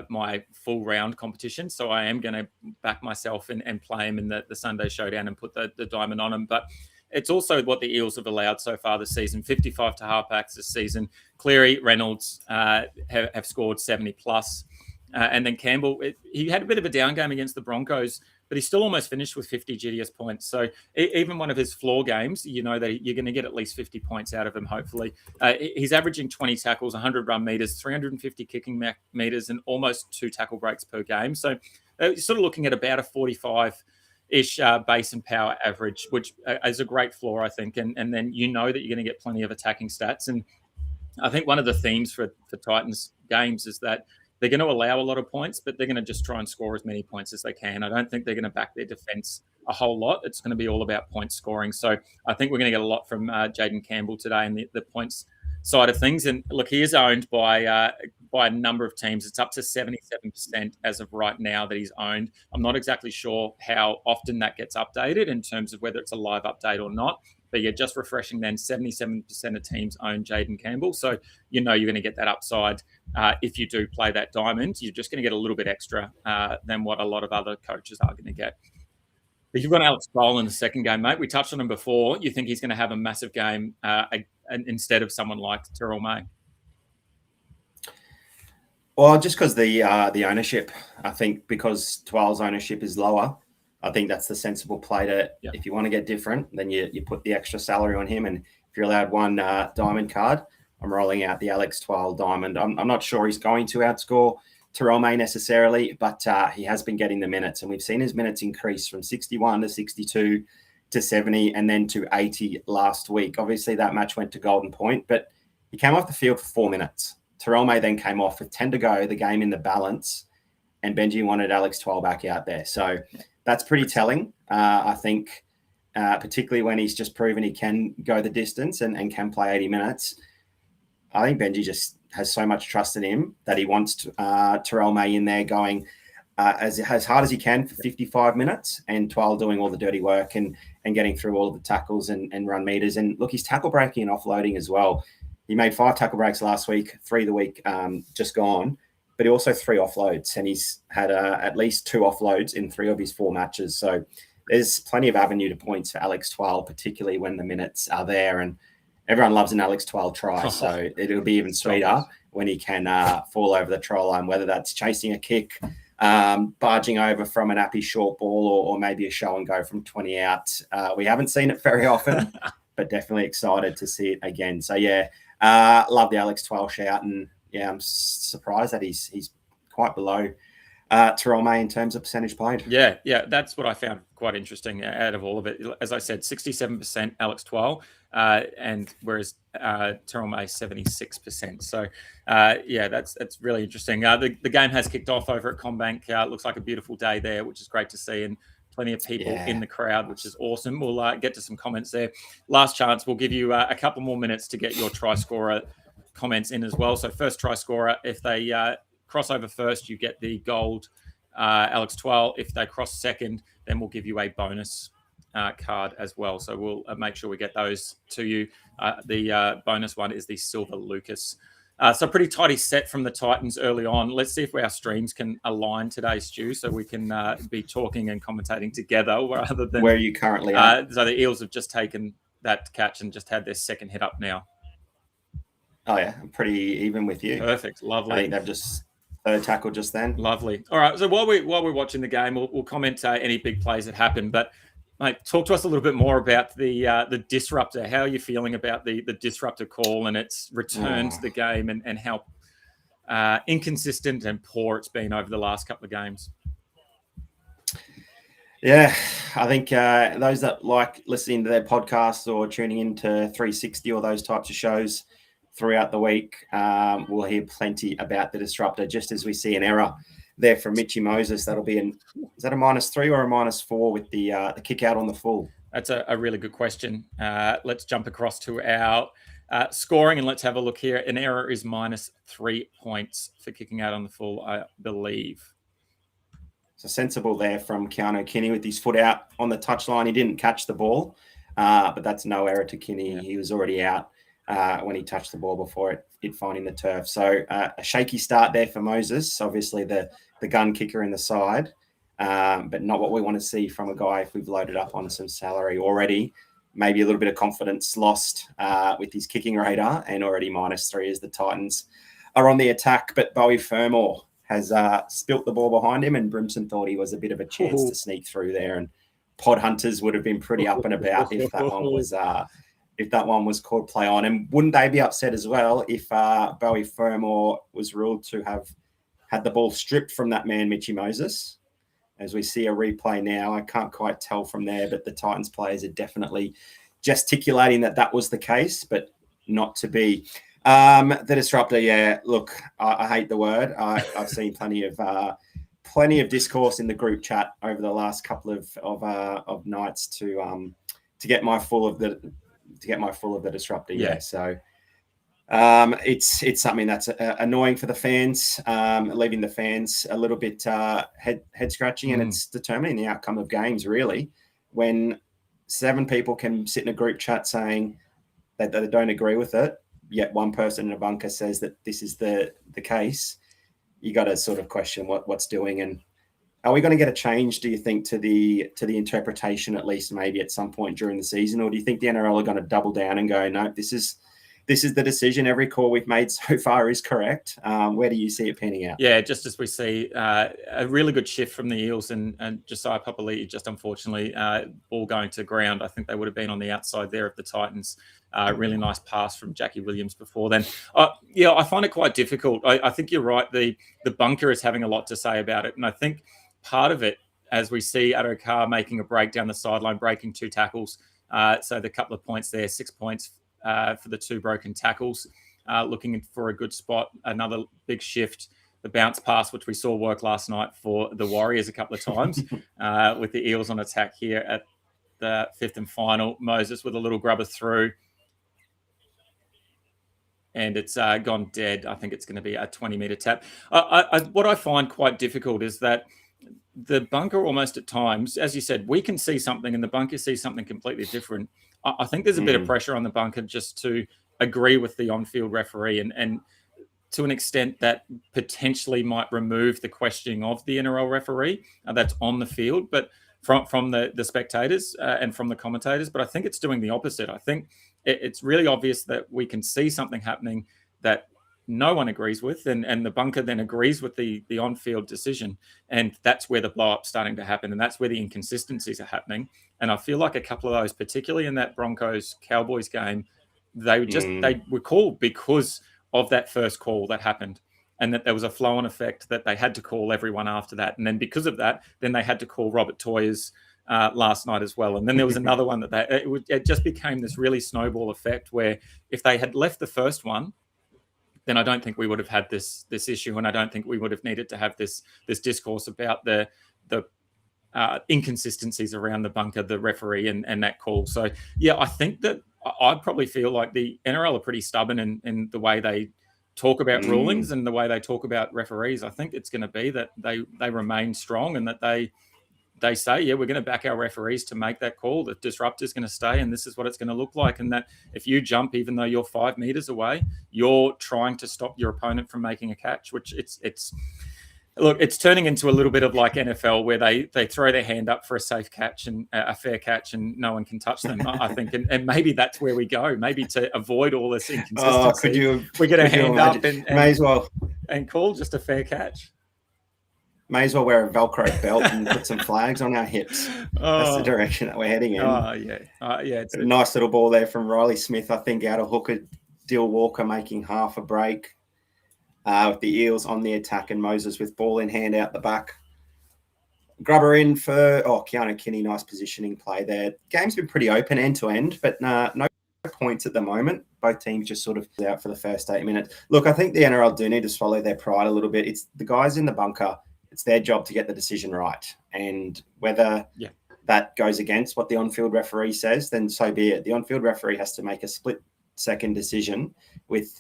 my full round competition. So I am going to back myself and play him in the Sunday Showdown and put the diamond on him. But it's also what the Eels have allowed so far this season. 55 to halfbacks this season. Cleary, Reynolds have scored 70 plus. And then Campbell, he had a bit of a down game against the Broncos, but he's still almost finished with 50 GDS points. So even one of his floor games, you know that you're going to get at least 50 points out of him, hopefully. He's averaging 20 tackles, 100 run meters, 350 kicking meters, and almost 2 tackle breaks per game. So you're sort of looking at about a 45-ish base and power average, which is a great floor, I think. And then you know that you're going to get plenty of attacking stats. And I think one of the themes for Titans games is that they're going to allow a lot of points, but they're going to just try and score as many points as they can. I don't think they're going to back their defense a whole lot. It's going to be all about point scoring. So I think we're going to get a lot from Jaden Campbell today and the points side of things. And look, he is owned by a number of teams. It's up to 77% as of right now that he's owned. I'm not exactly sure how often that gets updated in terms of whether it's a live update or not. But yeah, just refreshing then, 77% of teams own Jaden Campbell. So you know you're going to get that upside if you do play that diamond. You're just going to get a little bit extra than what a lot of other coaches are going to get. If you've got Alex Bowl in the second game, mate, we touched on him before. You think he's going to have a massive game instead of someone like Tyrrell May? Well, just because the ownership, I think because Twal's ownership is lower, I think that's the sensible play to, if you want to get different, then you put the extra salary on him. And if you're allowed one diamond card, I'm rolling out the Alex Twal diamond. I'm not sure he's going to outscore Tyrrell May necessarily, but he has been getting the minutes. And we've seen his minutes increase from 61 to 62 to 70 and then to 80 last week. Obviously, that match went to Golden Point, but he came off the field for 4 minutes. Tyrrell May then came off with 10 to go, the game in the balance, and Benji wanted Alex Twal back out there. So that's pretty telling, I think, particularly when he's just proven he can go the distance and can play 80 minutes. I think Benji just has so much trust in him that he wants Tyrrell May in there going as hard as he can for 55 minutes and Twal doing all the dirty work and and getting through all of the tackles and run meters. And look, he's tackle breaking and offloading as well. He made 5 tackle breaks last week, 3 the week just gone, but he also 3 offloads, and he's had at least 2 offloads in 3 of his 4 matches. So there's plenty of avenue to points for Alex Twal, particularly when the minutes are there. And everyone loves an Alex Twal try, so it'll be even sweeter when he can fall over the try line, whether that's chasing a kick, barging over from an Appy short ball, or maybe a show and go from 20 out. We haven't seen it very often, but definitely excited to see it again. So, yeah, love the Alex Twal shout. And, yeah, I'm surprised that he's quite below Terrell May in terms of percentage played. Yeah, that's what I found quite interesting out of all of it. As I said, 67% Alex Twal, and whereas Terrell May 76%. So that's really interesting. The game has kicked off over at CommBank. Looks like a beautiful day there, which is great to see, and plenty of people in the crowd, which is awesome. We'll get to some comments there. Last chance, we'll give you a couple more minutes to get your try scorer comments in as well. So first try scorer, if they cross over first, you get the gold Alex Twal. If they cross second, then we'll give you a bonus card as well. So we'll make sure we get those to you. The bonus one is the Silver Lucas. So pretty tidy set from the Titans early on. Let's see if our streams can align today, Stu, so we can be talking and commentating together rather than... Where are you currently at? So the Eels have just taken that catch and just had their second hit up now. Oh, yeah. I'm pretty even with you. Perfect. Lovely. I think they've just... third tackle just then. Lovely. All right. So while we're watching the game, we'll comment any big plays that happen. But mate, talk to us a little bit more about the disruptor. How are you feeling about the disruptor call and its return to the game, and how inconsistent and poor it's been over the last couple of games? Yeah, I think those that like listening to their podcasts or tuning into 360 or those types of shows throughout the week, we'll hear plenty about the disruptor, just as we see an error there from Mitchy Moses. That'll be is that a -3 or a -4 with the kick out on the full? That's a really good question. Let's jump across to our scoring and let's have a look here. An error is -3 points for kicking out on the full, I believe. So sensible there from Keanu Kinney with his foot out on the touchline. He didn't catch the ball, but that's no error to Kinney. Yeah. He was already out when he touched the ball before it finding the turf. So a shaky start there for Moses. Obviously the gun kicker in the side, but not what we want to see from a guy if we've loaded up on some salary already. Maybe a little bit of confidence lost with his kicking radar, and already -3 as the Titans are on the attack. But Bowie Fermor has spilt the ball behind him, and Brimson thought he was a bit of a chance to sneak through there. And Pod Hunters would have been pretty up and about if that one was called play on. And wouldn't they be upset as well if Bowie Fermor was ruled to have had the ball stripped from that man, Mitchy Moses? As we see a replay now, I can't quite tell from there, but the Titans players are definitely gesticulating that was the case, but not to be. The disruptor, yeah, look, I hate the word. I've seen plenty of discourse in the group chat over the last couple of nights to get my full of the disruptor. Yeah. So it's something that's annoying for the fans, leaving the fans a little bit head scratching, and it's determining the outcome of games really. When 7 people can sit in a group chat saying that they don't agree with it, yet one person in a bunker says that this is the case, you got to sort of question what's doing. And are we going to get a change, do you think, to the interpretation, at least maybe at some point during the season? Or do you think the NRL are going to double down and go, no, this is the decision. Every call we've made so far is correct. Where do you see it panning out? Yeah, just as we see a really good shift from the Eels and Josiah Papali'i, just unfortunately ball going to ground. I think they would have been on the outside there of the Titans. Really nice pass from Jackie Williams before then. I find it quite difficult. I think you're right. The bunker is having a lot to say about it. And I think part of it, as we see Adokar making a break down the sideline, breaking 2 tackles. So the couple of points there, 6 points for the 2 broken tackles, looking for a good spot. Another big shift, the bounce pass, which we saw work last night for the Warriors a couple of times with the Eels on attack here at the 5th and final. Moses with a little grubber through. And it's gone dead. I think it's going to be a 20-metre tap. What I find quite difficult is that the bunker almost at times, as you said, we can see something and the bunker sees something completely different. I think there's a bit of pressure on the bunker just to agree with the on-field referee and to an extent that potentially might remove the questioning of the NRL referee that's on the field, but from the spectators and from the commentators. But I think it's doing the opposite. I think it's really obvious that we can see something happening that no one agrees with, and the bunker then agrees with the on-field decision, and that's where the blow-up's starting to happen, and that's where the inconsistencies are happening. And I feel like a couple of those, particularly in that Broncos-Cowboys game, they were called because of that first call that happened, and that there was a flow-on effect that they had to call everyone after that. And then because of that, then they had to call Robert Toyers last night as well. And then there was another one that it just became this really snowball effect where if they had left the first one, then I don't think we would have had this issue, and I don't think we would have needed to have this discourse about the inconsistencies around the bunker, the referee, and that call. So yeah, I think that I probably feel like the NRL are pretty stubborn in the way they talk about rulings and the way they talk about referees. I think it's going to be that they remain strong and that they say, yeah, we're going to back our referees to make that call. The disruptor is going to stay, and this is what it's going to look like. And that if you jump, even though you're 5 meters away, you're trying to stop your opponent from making a catch. Which it's turning into a little bit of like NFL, where they throw their hand up for a safe catch and a fair catch, and no one can touch them. I think, and maybe that's where we go. Maybe to avoid all this inconsistency, we get a hand up and may as well and call just a fair catch. May as well wear a Velcro belt and put some flags on our hips. That's the direction that we're heading in. It's a nice little ball there from Riley Smith, I think, out of hooker. Dill Walker making half a break with the Eels on the attack, and Moses with ball in hand out the back. Grubber in for Keanu Kinney. Nice positioning play there. Game's been pretty open end to end, but no points at the moment. Both teams just sort of out for the first 8 minutes. Look, I think the NRL do need to swallow their pride a little bit. It's the guys in the bunker. It's their job to get the decision right. And whether that goes against what the on-field referee says, then so be it. The on-field referee has to make a split-second decision with,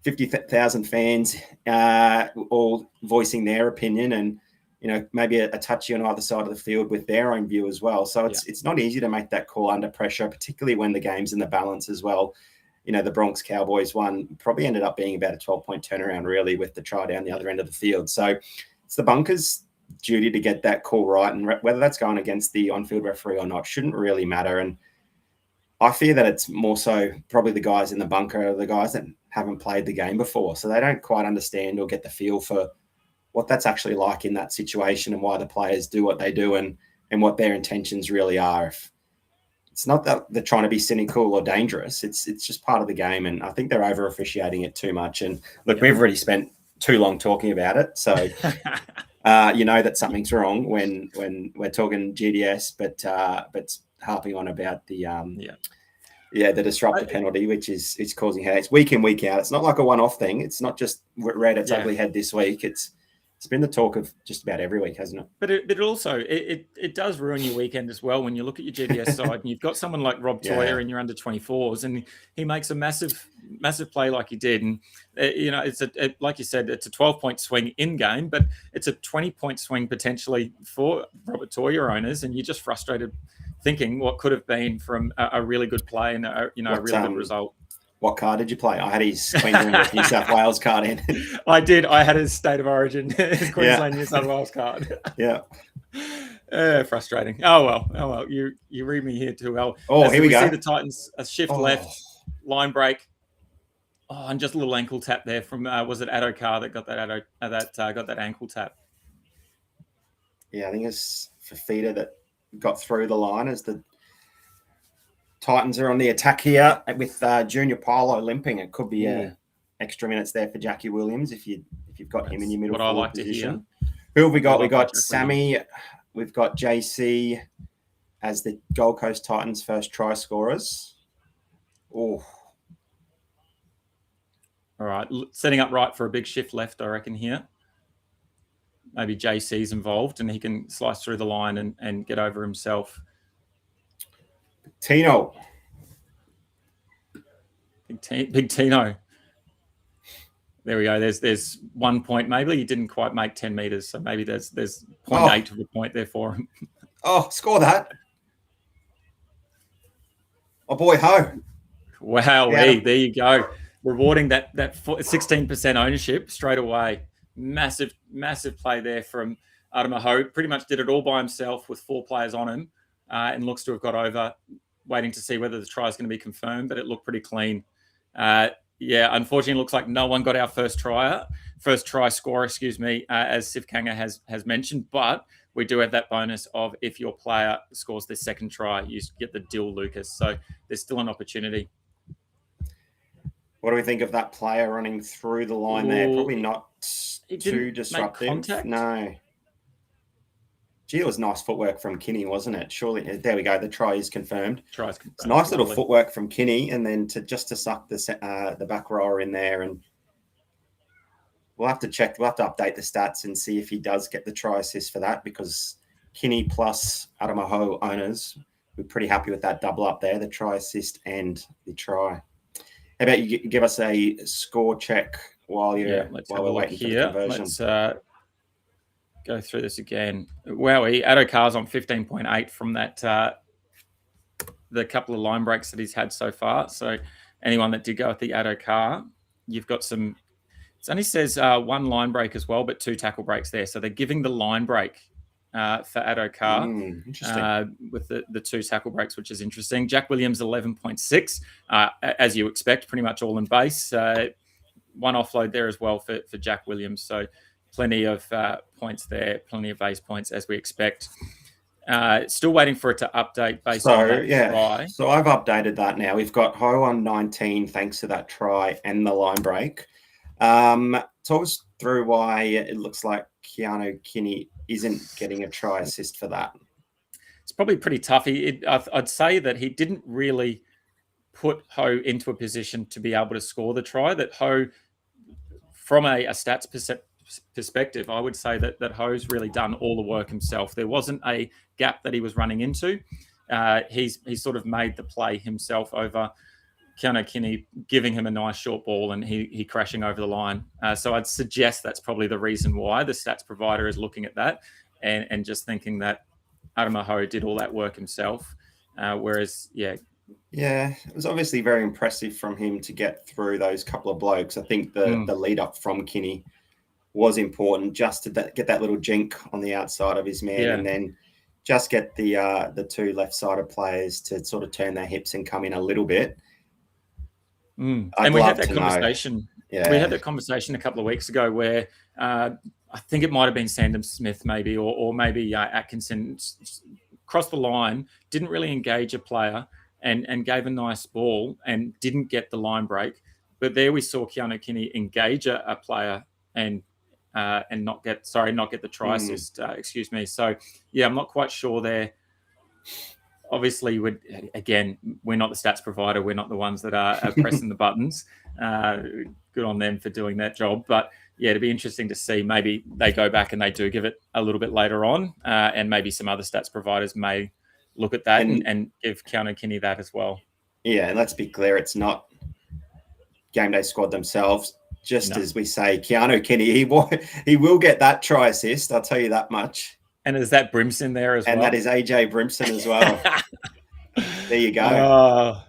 50,000 fans all voicing their opinion, and, maybe a touchy on either side of the field with their own view as well. So it's not easy to make that call under pressure, particularly when the game's in the balance as well. The Bronx Cowboys one probably ended up being about a 12-point turnaround, really, with the try down the other end of the field. So it's the bunker's duty to get that call right, and whether that's going against the on-field referee or not shouldn't really matter. And I fear that it's more so probably the guys in the bunker, the guys that haven't played the game before, so they don't quite understand or get the feel for what that's actually like in that situation and why the players do what they do and what their intentions really are. If it's not that they're trying to be cynical or dangerous, it's just part of the game, and I think they're over officiating it too much. And look, we've already spent too long talking about it, so that something's wrong when we're talking GDS, but harping on about the the disruptor penalty, which is causing headaches week in, week out. It's not like a one-off thing. It's not just read its ugly head this week. It's been the talk of just about every week, hasn't it? But it also it does ruin your weekend as well when you look at your GDS side and you've got someone like Rob Toyer in your under 24s, and he makes a massive play like he did, and it's like you said, it's a 12-point swing in game, but it's a 20-point swing potentially for Robert Toyer owners, and you're just frustrated thinking what could have been from a really good play and a really good result. What card did you play? I had his Queensland New South Wales card in. I did. I had his State of Origin, his Queensland New South Wales card. Yeah. Frustrating. Oh well. You read me here too well. Here we go. See the Titans a shift left, line break. And just a little ankle tap there from was it Adokar that got that ankle tap? Yeah, I think it's Fafita that got through the line as the Titans are on the attack here with Junior Paulo limping. It could be extra minutes there for Jackie Williams if you've got him in your middle forward position. Who have we got? We've got Sammy. We've got JC as the Gold Coast Titans' first try scorers. Oh. All right. Setting up right for a big shift left, I reckon, here. Maybe JC's involved and he can slice through the line and get over himself. Tino. Big Tino. There we go. There's 1 point. Maybe he didn't quite make 10 meters, so maybe there's 0.8 of a point there for him. Oh, score that! Oh boy, Ho! Wow, there you go. Rewarding that 16% ownership straight away. Massive play there from Adama Ho. Pretty much did it all by himself with 4 players on him, and looks to have got over. Waiting to see whether the try is going to be confirmed, but it looked pretty clean. Unfortunately, it looks like no one got our first try score, as Sif Kanga has mentioned. But we do have that bonus of if your player scores their second try, you get the Dyl Lucas. So there's still an opportunity. What do we think of that player running through the line there? Probably not too disruptive. No. Gee, it was nice footwork from Kinney, wasn't it? Surely, there we go. The try is confirmed. Try's confirmed. It's nice little footwork from Kinney, and then to suck the back rower in there, and we'll have to check. We'll have to update the stats and see if he does get the try assist for that, because Kinney plus Adama Ho owners, we're pretty happy with that double up there, the try assist and the try. How about you give us a score check while we're waiting for the conversion? Let's go through this again. Wowie, Addo-Carr's on 15.8 from that the couple of line breaks that he's had so far. So anyone that did go with the Addo-Carr, you've got some. It only says 1 line break as well, but 2 tackle breaks there. So they're giving the line break for Addo-Carr with the 2 tackle breaks, which is interesting. Jack Williams 11.6, as you expect, pretty much all in base. 1 offload there as well for Jack Williams. So plenty of points there, plenty of base points as we expect. Still waiting for it to update based on that try. So I've updated that now. We've got Ho on 19 thanks to that try and the line break. Talk us through why it looks like Keanu Kinney isn't getting a try assist for that. It's probably pretty tough. I'd say that he didn't really put Ho into a position to be able to score the try. That Ho, from a stats perspective, I would say that Ho's really done all the work himself. There wasn't a gap that he was running into. He's sort of made the play himself over Keanu Kinney, giving him a nice short ball and he crashing over the line. So I'd suggest that's probably the reason why the stats provider is looking at that and just thinking that Adama Ho did all that work himself. Whereas, it was obviously very impressive from him to get through those couple of blokes. I think the lead up from Kinney was important, just to get that little jink on the outside of his man, and then just get the 2 left-sided players to sort of turn their hips and come in a little bit. And we had that conversation. Yeah. We had that conversation a couple of weeks ago where I think it might have been Sandham Smith maybe, or maybe Atkinson crossed the line, didn't really engage a player and gave a nice ball and didn't get the line break. But there we saw Keanu Kinney engage a player and not get the try assist. So I'm not quite sure there. Obviously, we're not the stats provider. We're not the ones that are pressing the buttons. Good on them for doing that job. But it'd be interesting to see. Maybe they go back and they do give it a little bit later on, and maybe some other stats providers may look at that and give Keanu Kinney that as well. Yeah, and let's be clear, it's not GameDay Squad themselves. As we say, Keanu Kinney, he will get that try assist. I'll tell you that much. And is that Brimson there as well? And that is AJ Brimson as well. There you go.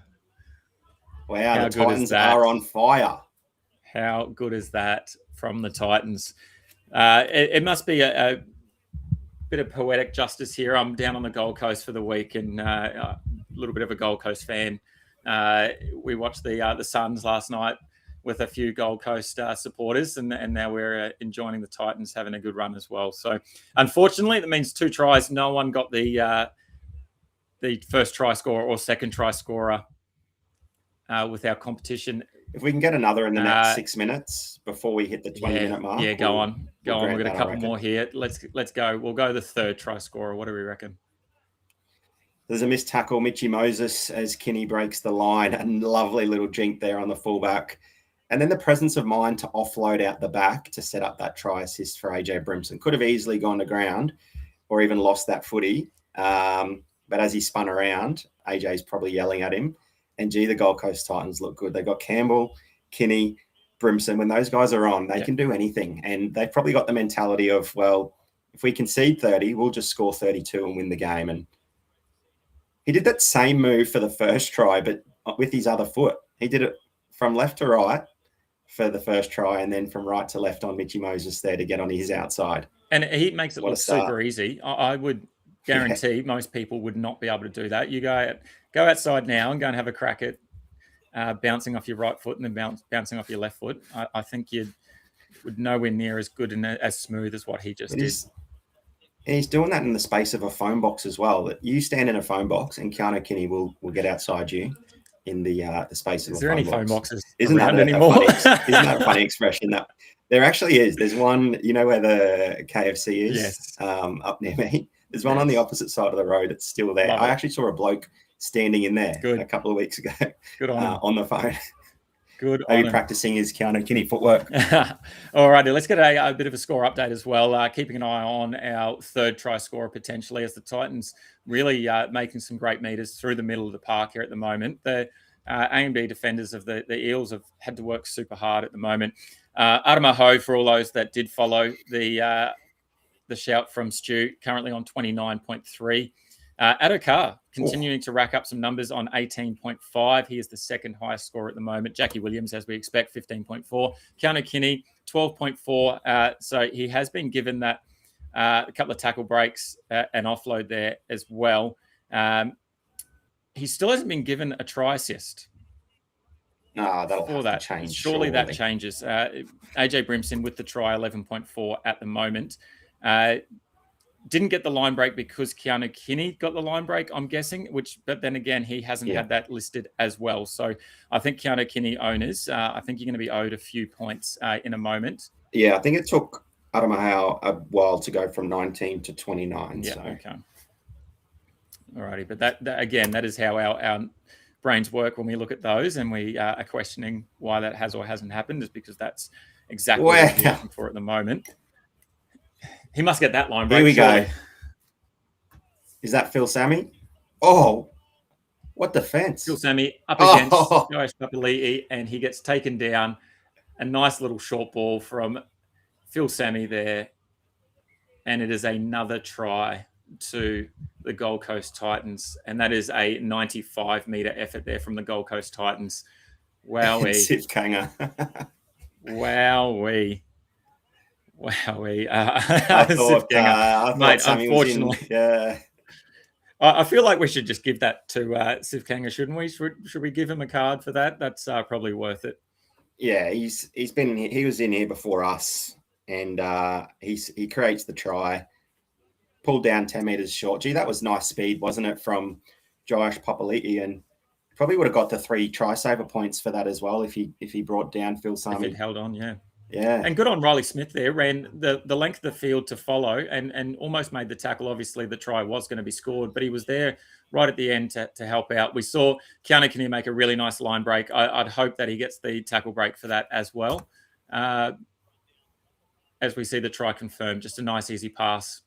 Wow, the Titans are on fire. How good is that from the Titans? It must be a bit of poetic justice here. I'm down on the Gold Coast for the week and a little bit of a Gold Coast fan. We watched the Suns last night with a few Gold Coast supporters, and now we're enjoying the Titans having a good run as well. So, unfortunately, that means 2 tries. No one got the first try scorer or second try scorer with our competition. If we can get another in the next 6 minutes before we hit the 20-minute mark. Yeah, go on. We've got a couple more here. Let's go. We'll go the third try scorer. What do we reckon? There's a missed tackle, Mitchy Moses, as Kinney breaks the line. A lovely little jink there on the fullback. And then the presence of mind to offload out the back to set up that try assist for AJ Brimson. Could have easily gone to ground or even lost that footy. But as he spun around, AJ's probably yelling at him. And the Gold Coast Titans look good. They got Campbell, Kinney, Brimson, when those guys are on, they can do anything. And they've probably got the mentality of, well, if we concede 30, we'll just score 32 and win the game. And he did that same move for the first try, but with his other foot. He did it from left to right for the first try, and then from right to left on Mitchy Moses there to get on his outside. And he makes it look super easy. I would guarantee most people would not be able to do that. You go outside now and go and have a crack at bouncing off your right foot and then bouncing off your left foot. I think you would nowhere near as good and as smooth as what he just did. And he's doing that in the space of a phone box as well. That you stand in a phone box and Keanu Kinney will get outside you in the space of a phone box. Is there any phone boxes Isn't that anymore? Isn't that a funny expression? That there actually is. There's one, you know where the KFC is? Yes. Up near me. There's one on the opposite side of the road. It's still there. I actually saw a bloke standing in there a couple of weeks ago. Good on the phone. Good. Maybe practicing his Keanu Kinney footwork. All righty, let's get a bit of a score update as well. Keeping an eye on our third try scorer potentially, as the Titans really making some great meters through the middle of the park here at the moment. The AMD defenders of the Eels have had to work super hard at the moment. Adama Ho, for all those that did follow the shout from Stu, currently on 29.3. Adokar continuing to rack up some numbers on 18.5. He is the second highest scorer at the moment. Jackie Williams, as we expect, 15.4. Keanu Kinney, 12.4. So he has been given that a couple of tackle breaks and offload there as well. He still hasn't been given a try assist. No, that'll have to change. Surely that changes. AJ Brimson with the try, 11.4 at the moment. Didn't get the line break because Keanu Kinney got the line break, I'm guessing, but then again, he hasn't had that listed as well. So I think Keanu Kinney owners, I think you're going to be owed a few points in a moment. Yeah, I think it took Adama Howe a while to go from 19 to 29. Yeah, so. Okay. All righty. But that again, that is how our brains work when we look at those and we are questioning why that has or hasn't happened, is because that's exactly what we're looking for at the moment. He must get that line break. Here we go. Is that Phil Sammy? Oh, what defense. Phil Sammy up against Josh Papali'i, and he gets taken down. A nice little short ball from Phil Sammy there. And it is another try to the Gold Coast Titans. And that is a 95-metre effort there from the Gold Coast Titans. Wowee. Sif Kanga. Wowee. Wowee. I thought mate, Sammy unfortunately. I feel like we should just give that to Sif Kanga, shouldn't we? Should we give him a card for that? That's probably worth it. Yeah, he was in here before us, and he creates the try, pulled down 10 meters short. Gee, that was nice speed, wasn't it, from Josh Papali'i, and probably would have got the 3 try saver points for that as well if he brought down Phil Sammy. If he held on, yeah. Yeah. And good on Riley Smith there, ran the length of the field to follow and almost made the tackle. Obviously, the try was going to be scored, but he was there right at the end to help out. We saw Keanu Kinney make a really nice line break. I'd hope that he gets the tackle break for that as well. As we see the try confirmed, just a nice, easy pass.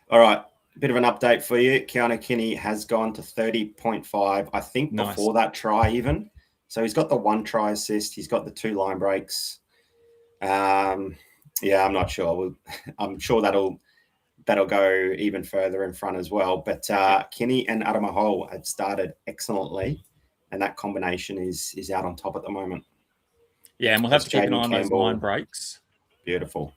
All right. A bit of an update for you. Keanu Kinney has gone to 30.5, I think, before that try even. So he's got the 1 try assist. He's got the 2 line breaks. I'm not sure. I'm sure that'll go even further in front as well. But Kinney and Adama Ho have started excellently, and that combination is out on top at the moment. Yeah, and we'll have to keep an eye on those line breaks. Beautiful.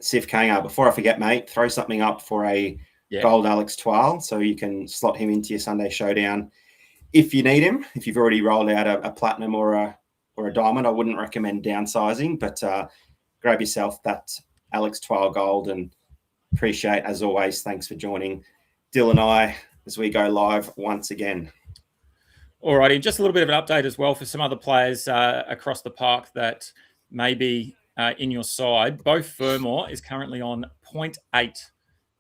Sif Kanga, before I forget, mate, throw something up for a gold Alex Twal so you can slot him into your Sunday Showdown if you need him. If you've already rolled out a platinum or a diamond, I wouldn't recommend downsizing, but grab yourself that Alex Twal gold, and appreciate, as always, thanks for joining Dyl and I as we go live once again. All righty, just a little bit of an update as well for some other players across the park that may be in your side. Bo Fermor is currently on 0.8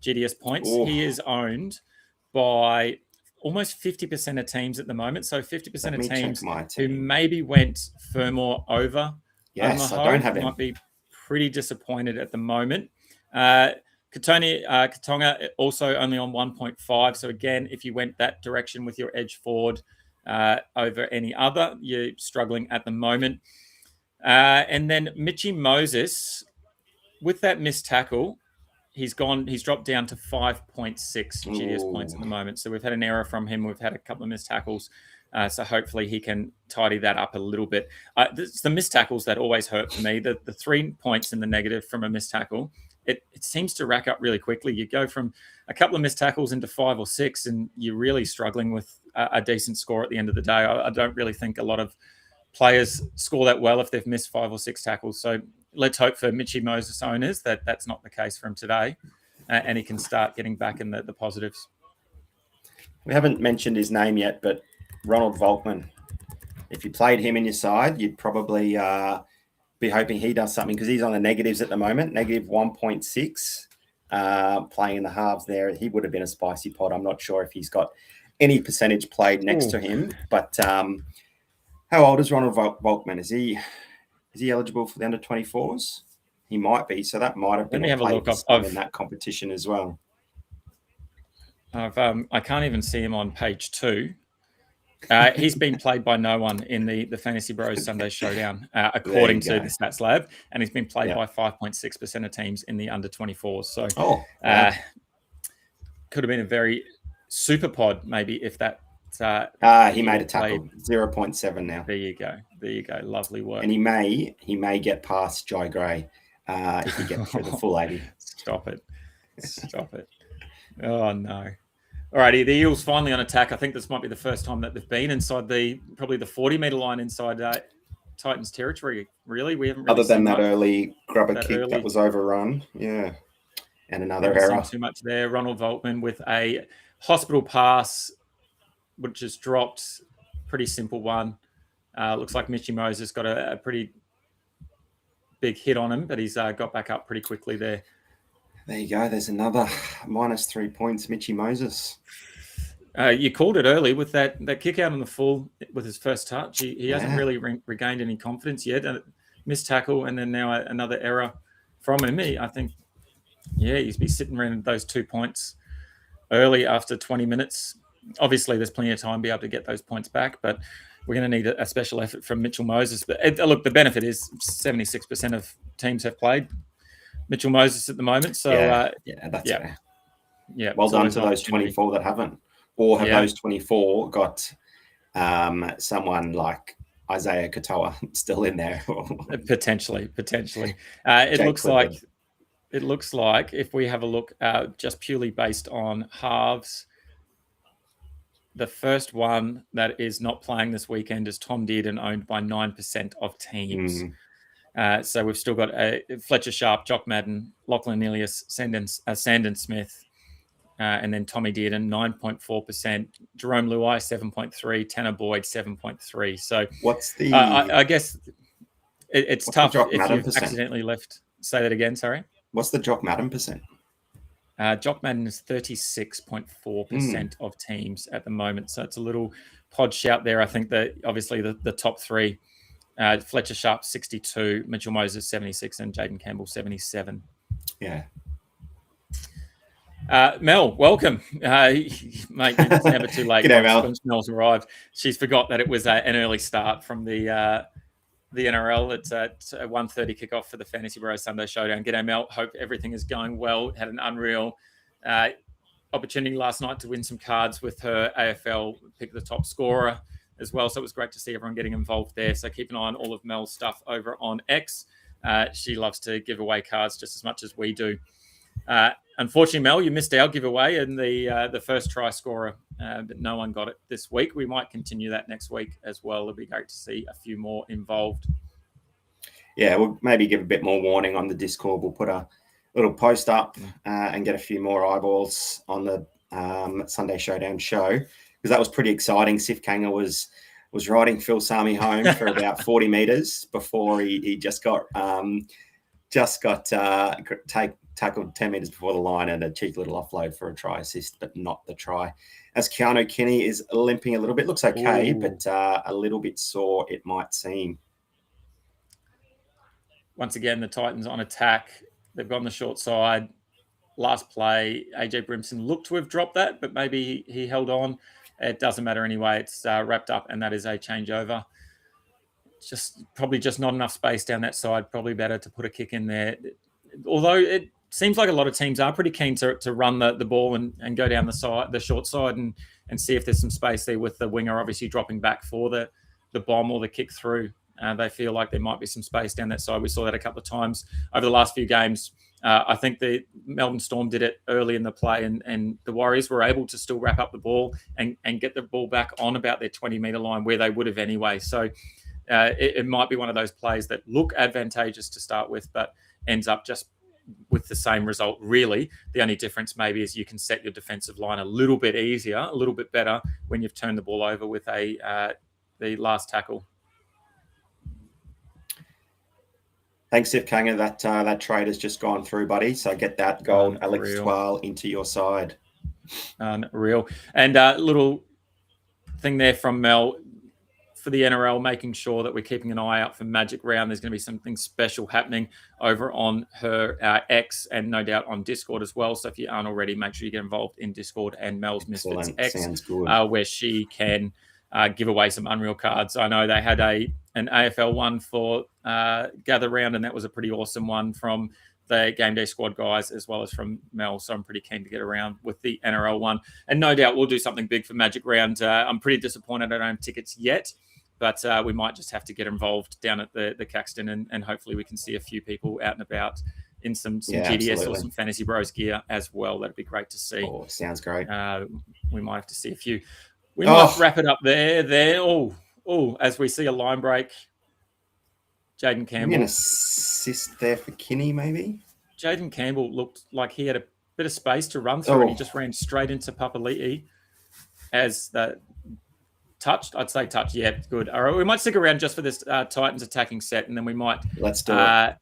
GDS points. Ooh. He is owned by almost 50% of teams at the moment. So 50% of teams who maybe went Fermor over. Yes, I don't have him. Might be pretty disappointed at the moment. Katonga also only on 1.5. So again, if you went that direction with your edge forward, over any other. You're struggling at the moment. And then Mitchy Moses, with that missed tackle, he's dropped down to 5.6 GDS points at the moment. So we've had an error from him. We've had a couple of missed tackles. So hopefully he can tidy that up a little bit. It's the missed tackles that always hurt for me. The 3 points in the negative from a missed tackle, it seems to rack up really quickly. You go from a couple of missed tackles into 5 or 6, and you're really struggling with a decent score at the end of the day. I don't really think a lot of players score that well if they've missed 5 or 6 tackles. So let's hope for Mitchy Moses owners that that's not the case for him today, and he can start getting back in the positives. We haven't mentioned his name yet, but Ronald Volkman. If you played him in your side, you'd probably be hoping he does something, because he's on the negatives at the moment, negative 1.6, playing in the halves there. He would have been a spicy pot. I'm not sure if he's got any percentage played next to him, but how old is Ronald Volkman? Is he eligible for the under 24s? He might be, so that might have been a look in that competition as well. I can't even see him on page 2. He's been played by no one in the FantasyBros Sunday Showdown, according to the Stats Lab, and he's been played by 5.6% of teams in the under 24s. So could have been a very super pod, maybe, if that. He made a tackle, 0.7 now. There you go. Lovely work. And he may get past Jai Gray if he gets through the full 80. Stop it. Oh, no. Alrighty, the Eels finally on attack. I think this might be the first time that they've been inside probably the 40-metre line inside Titans territory. Really, we haven't really other than that early grubber kick that was overrun. Yeah, and another error. Too much there. Ronald Volkman with a hospital pass, which has dropped. Pretty simple one. Looks like Mitchy Moses got a pretty big hit on him, but he's got back up pretty quickly there. There you go. There's another -3 points, Mitchy Moses. You called it early with that kick out on the full with his first touch. He hasn't really regained any confidence yet. Missed tackle, and then now another error from him. I think, he's been sitting around those 2 points early after 20 minutes. Obviously, there's plenty of time to be able to get those points back, but we're going to need a special effort from Mitchell Moses. But look, the benefit is 76% of teams have played Mitchell Moses at the moment. So that's fair. Yeah, well done to those 24 that haven't, or have those 24 got someone like Isaiah Katoa still in there? Potentially. It looks like if we have a look just purely based on halves, the first one that is not playing this weekend is Tom Dearden, owned by 9% of teams. So we've still got Fletcher Sharp, Jock Madden, Lachlan Ilias, Sandon Smith, and then Tommy Dearden, 9.4%. Jerome Luai, 7.3%. Tanner Boyd, 7.3%. So what's the... I guess it's tough if you've accidentally left. Say that again, sorry. What's the Jock Madden percent? Jock Madden is 36.4% of teams at the moment. So it's a little pod shout there. I think that obviously the top three, Fletcher Sharp 62, Mitchell Moses 76, and Jaden Campbell 77. Yeah. Mel, welcome. Mate, it's never too late. G'day, Mel. Mel's arrived. She's forgot that it was an early start from the NRL. It's at 1:30 kickoff for the FantasyBros Sunday Showdown. G'day, Mel. Hope everything is going well. Had an unreal opportunity last night to win some cards with her AFL, pick the top scorer as well. So it was great to see everyone getting involved there. So keep an eye on all of Mel's stuff over on X. She loves to give away cards just as much as we do. Unfortunately, Mel, you missed our giveaway in the first try scorer, but no one got it this week. We might continue that next week as well. It'll be great to see a few more involved. Yeah, we'll maybe give a bit more warning on the Discord. We'll put a little post up and get a few more eyeballs on the Sunday Showdown show, because that was pretty exciting. Sif Kanga was riding Phil Sami home for about 40 meters before he just got tackled 10 meters before the line, and a cheeky little offload for a try assist, but not the try. As Keanu Kinney is limping a little bit, looks okay, but a little bit sore, it might seem. Once again, the Titans on attack. They've gone the short side. Last play, AJ Brimson looked to have dropped that, but maybe he held on. it doesn't matter anyway. It's wrapped up, and that is a changeover. Probably just not enough space down that side. Probably better to put a kick in there. Although it seems like a lot of teams are pretty keen to run the ball and go down the short side and see if there's some space there with the winger obviously dropping back for the bomb or the kick through. They feel like there might be some space down that side. We saw that a couple of times over the last few games. I think the Melbourne Storm did it early in the play, and the Warriors were able to still wrap up the ball and get the ball back on about their 20-metre line where they would have anyway. So it might be one of those plays that look advantageous to start with, but ends up just with the same result, really. The only difference maybe is you can set your defensive line a little bit easier, a little bit better when you've turned the ball over with the last tackle. Thanks, Sif Kanga. That trade has just gone through, buddy. So get that gold Alex Twal into your side. Unreal. And a little thing there from Mel for the NRL, making sure that we're keeping an eye out for Magic Round. There's going to be something special happening over on her X and no doubt on Discord as well. So if you aren't already, make sure you get involved in Discord and Mel's Misfits X, where she can give away some Unreal cards. I know they had an AFL one for Gather Round, and that was a pretty awesome one from the GameDay Squad guys as well as from Mel. So I'm pretty keen to get around with the NRL one. And no doubt we'll do something big for Magic Round. I'm pretty disappointed I don't have tickets yet, but we might just have to get involved down at the Caxton, and hopefully we can see a few people out and about in some GDS absolutely. Or some Fantasy Bros gear as well. That'd be great to see. Oh, sounds great. We might have to see a few. We might wrap it up there. Oh, as we see a line break. Jaden Campbell. Maybe an assist there for Kinney, maybe? Jaden Campbell looked like he had a bit of space to run through, and he just ran straight into Papali'i as the touched. I'd say touched. Yeah, good. All right, we might stick around just for this Titans attacking set, and then we might let's do it.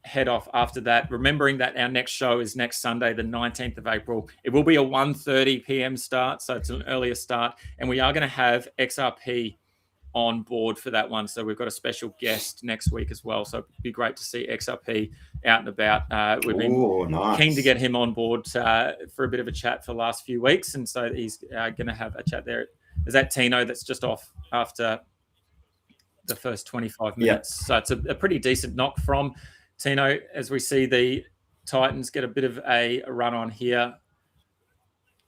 Head off after that. Remembering that our next show is next Sunday, the 19th of April. It will be a 1:30 p.m. start, so it's an earlier start, and we are going to have XRP on board for that one. So we've got a special guest next week as well. So it'd be great to see XRP out and about. We've been keen to get him on board for a bit of a chat for the last few weeks, and so he's going to have a chat there. Is that Tino that's just off after the first 25 minutes? Yep. So it's a pretty decent knock from Tino as we see the Titans get a bit of a run on here.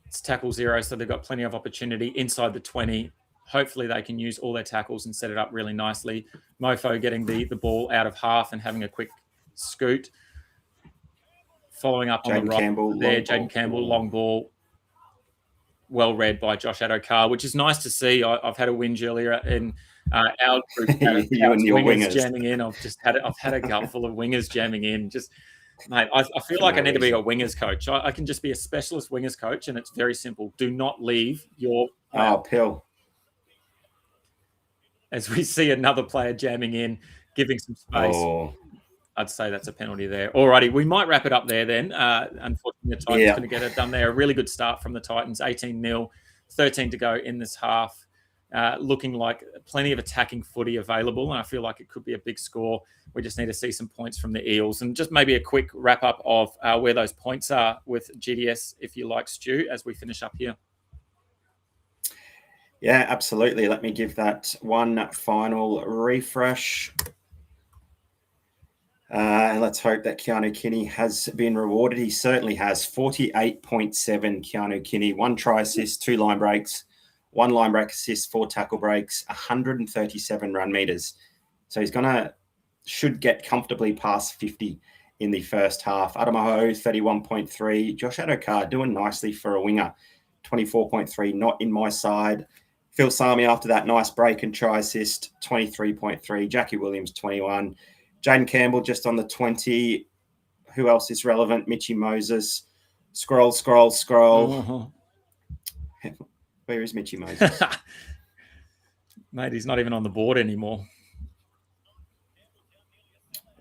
It's tackle 0, so they've got plenty of opportunity inside the 20. Hopefully they can use all their tackles and set it up really nicely. Mofo getting the ball out of half and having a quick scoot. Following up on the right there, Jaden Campbell, long ball. Well read by Josh Adokar, which is nice to see. I've had a whinge earlier in our group. You and your wingers jamming in. I've had a gut full of wingers jamming in. Just, mate, I feel like I need to be a wingers coach. I can just be a specialist wingers coach, and it's very simple. Do not leave your pill. As we see another player jamming in, giving some space. I'd say that's a penalty there. Alrighty, we might wrap it up there then. Unfortunately, the Titans going to get it done there. A really good start from the Titans, 18-0, 13 to go in this half. Looking like plenty of attacking footy available, and I feel like it could be a big score. We just need to see some points from the Eels. And just maybe a quick wrap-up of where those points are with GDS, if you like, Stu, as we finish up here. Yeah, absolutely. Let me give that one final refresh. And let's hope that Keanu Kinney has been rewarded. He certainly has. 48.7 Keanu Kinney, 1 try assist, 2 line breaks, 1 line break assist, 4 tackle breaks, 137 run meters. So should get comfortably past 50 in the first half. Adamaho, 31.3. Josh Adokar doing nicely for a winger, 24.3, not in my side. Phil Sami after that nice break and try assist, 23.3. Jackie Williams, 21. Jaden Campbell just on the 20. Who else is relevant? Mitchy Moses. Scroll. Uh-huh. Where is Mitchy Moses? Mate, he's not even on the board anymore.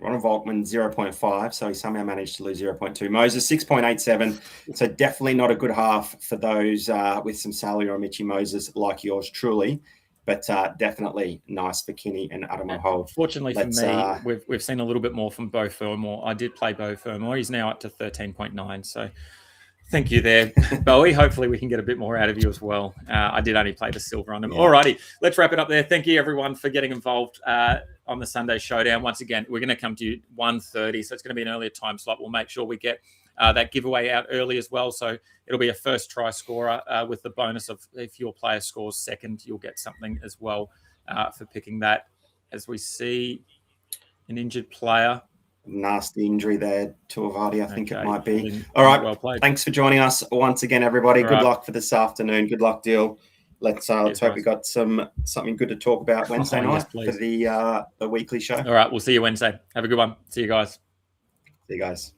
Ronald Volkman, 0.5. So he somehow managed to lose 0.2. Moses, 6.87. So definitely not a good half for those with some salary on Mitchy Moses like yours truly. But definitely nice for Kinney and Adamaho. Fortunately for me, we've seen a little bit more from Beau Fermor. I did play Beau Fermor. He's now up to 13.9. So Thank you there, Bowie. Hopefully we can get a bit more out of you as well. I did only play the silver on them. Yeah. Alrighty, let's wrap it up there. Thank you everyone for getting involved on the Sunday Showdown. Once again, we're going to come to you 1:30, so it's going to be an earlier time slot. We'll make sure we get that giveaway out early as well. So it'll be a first try scorer with the bonus of if your player scores second, you'll get something as well for picking that. As we see an injured player. Nasty injury there to Avadi, I think it might be. All right. Well played. Thanks for joining us once again, everybody. Good luck for this afternoon. Good luck, Dyl. Let's hope we got something good to talk about Wednesday night for the weekly show. All right. We'll see you Wednesday. Have a good one. See you guys. See you guys.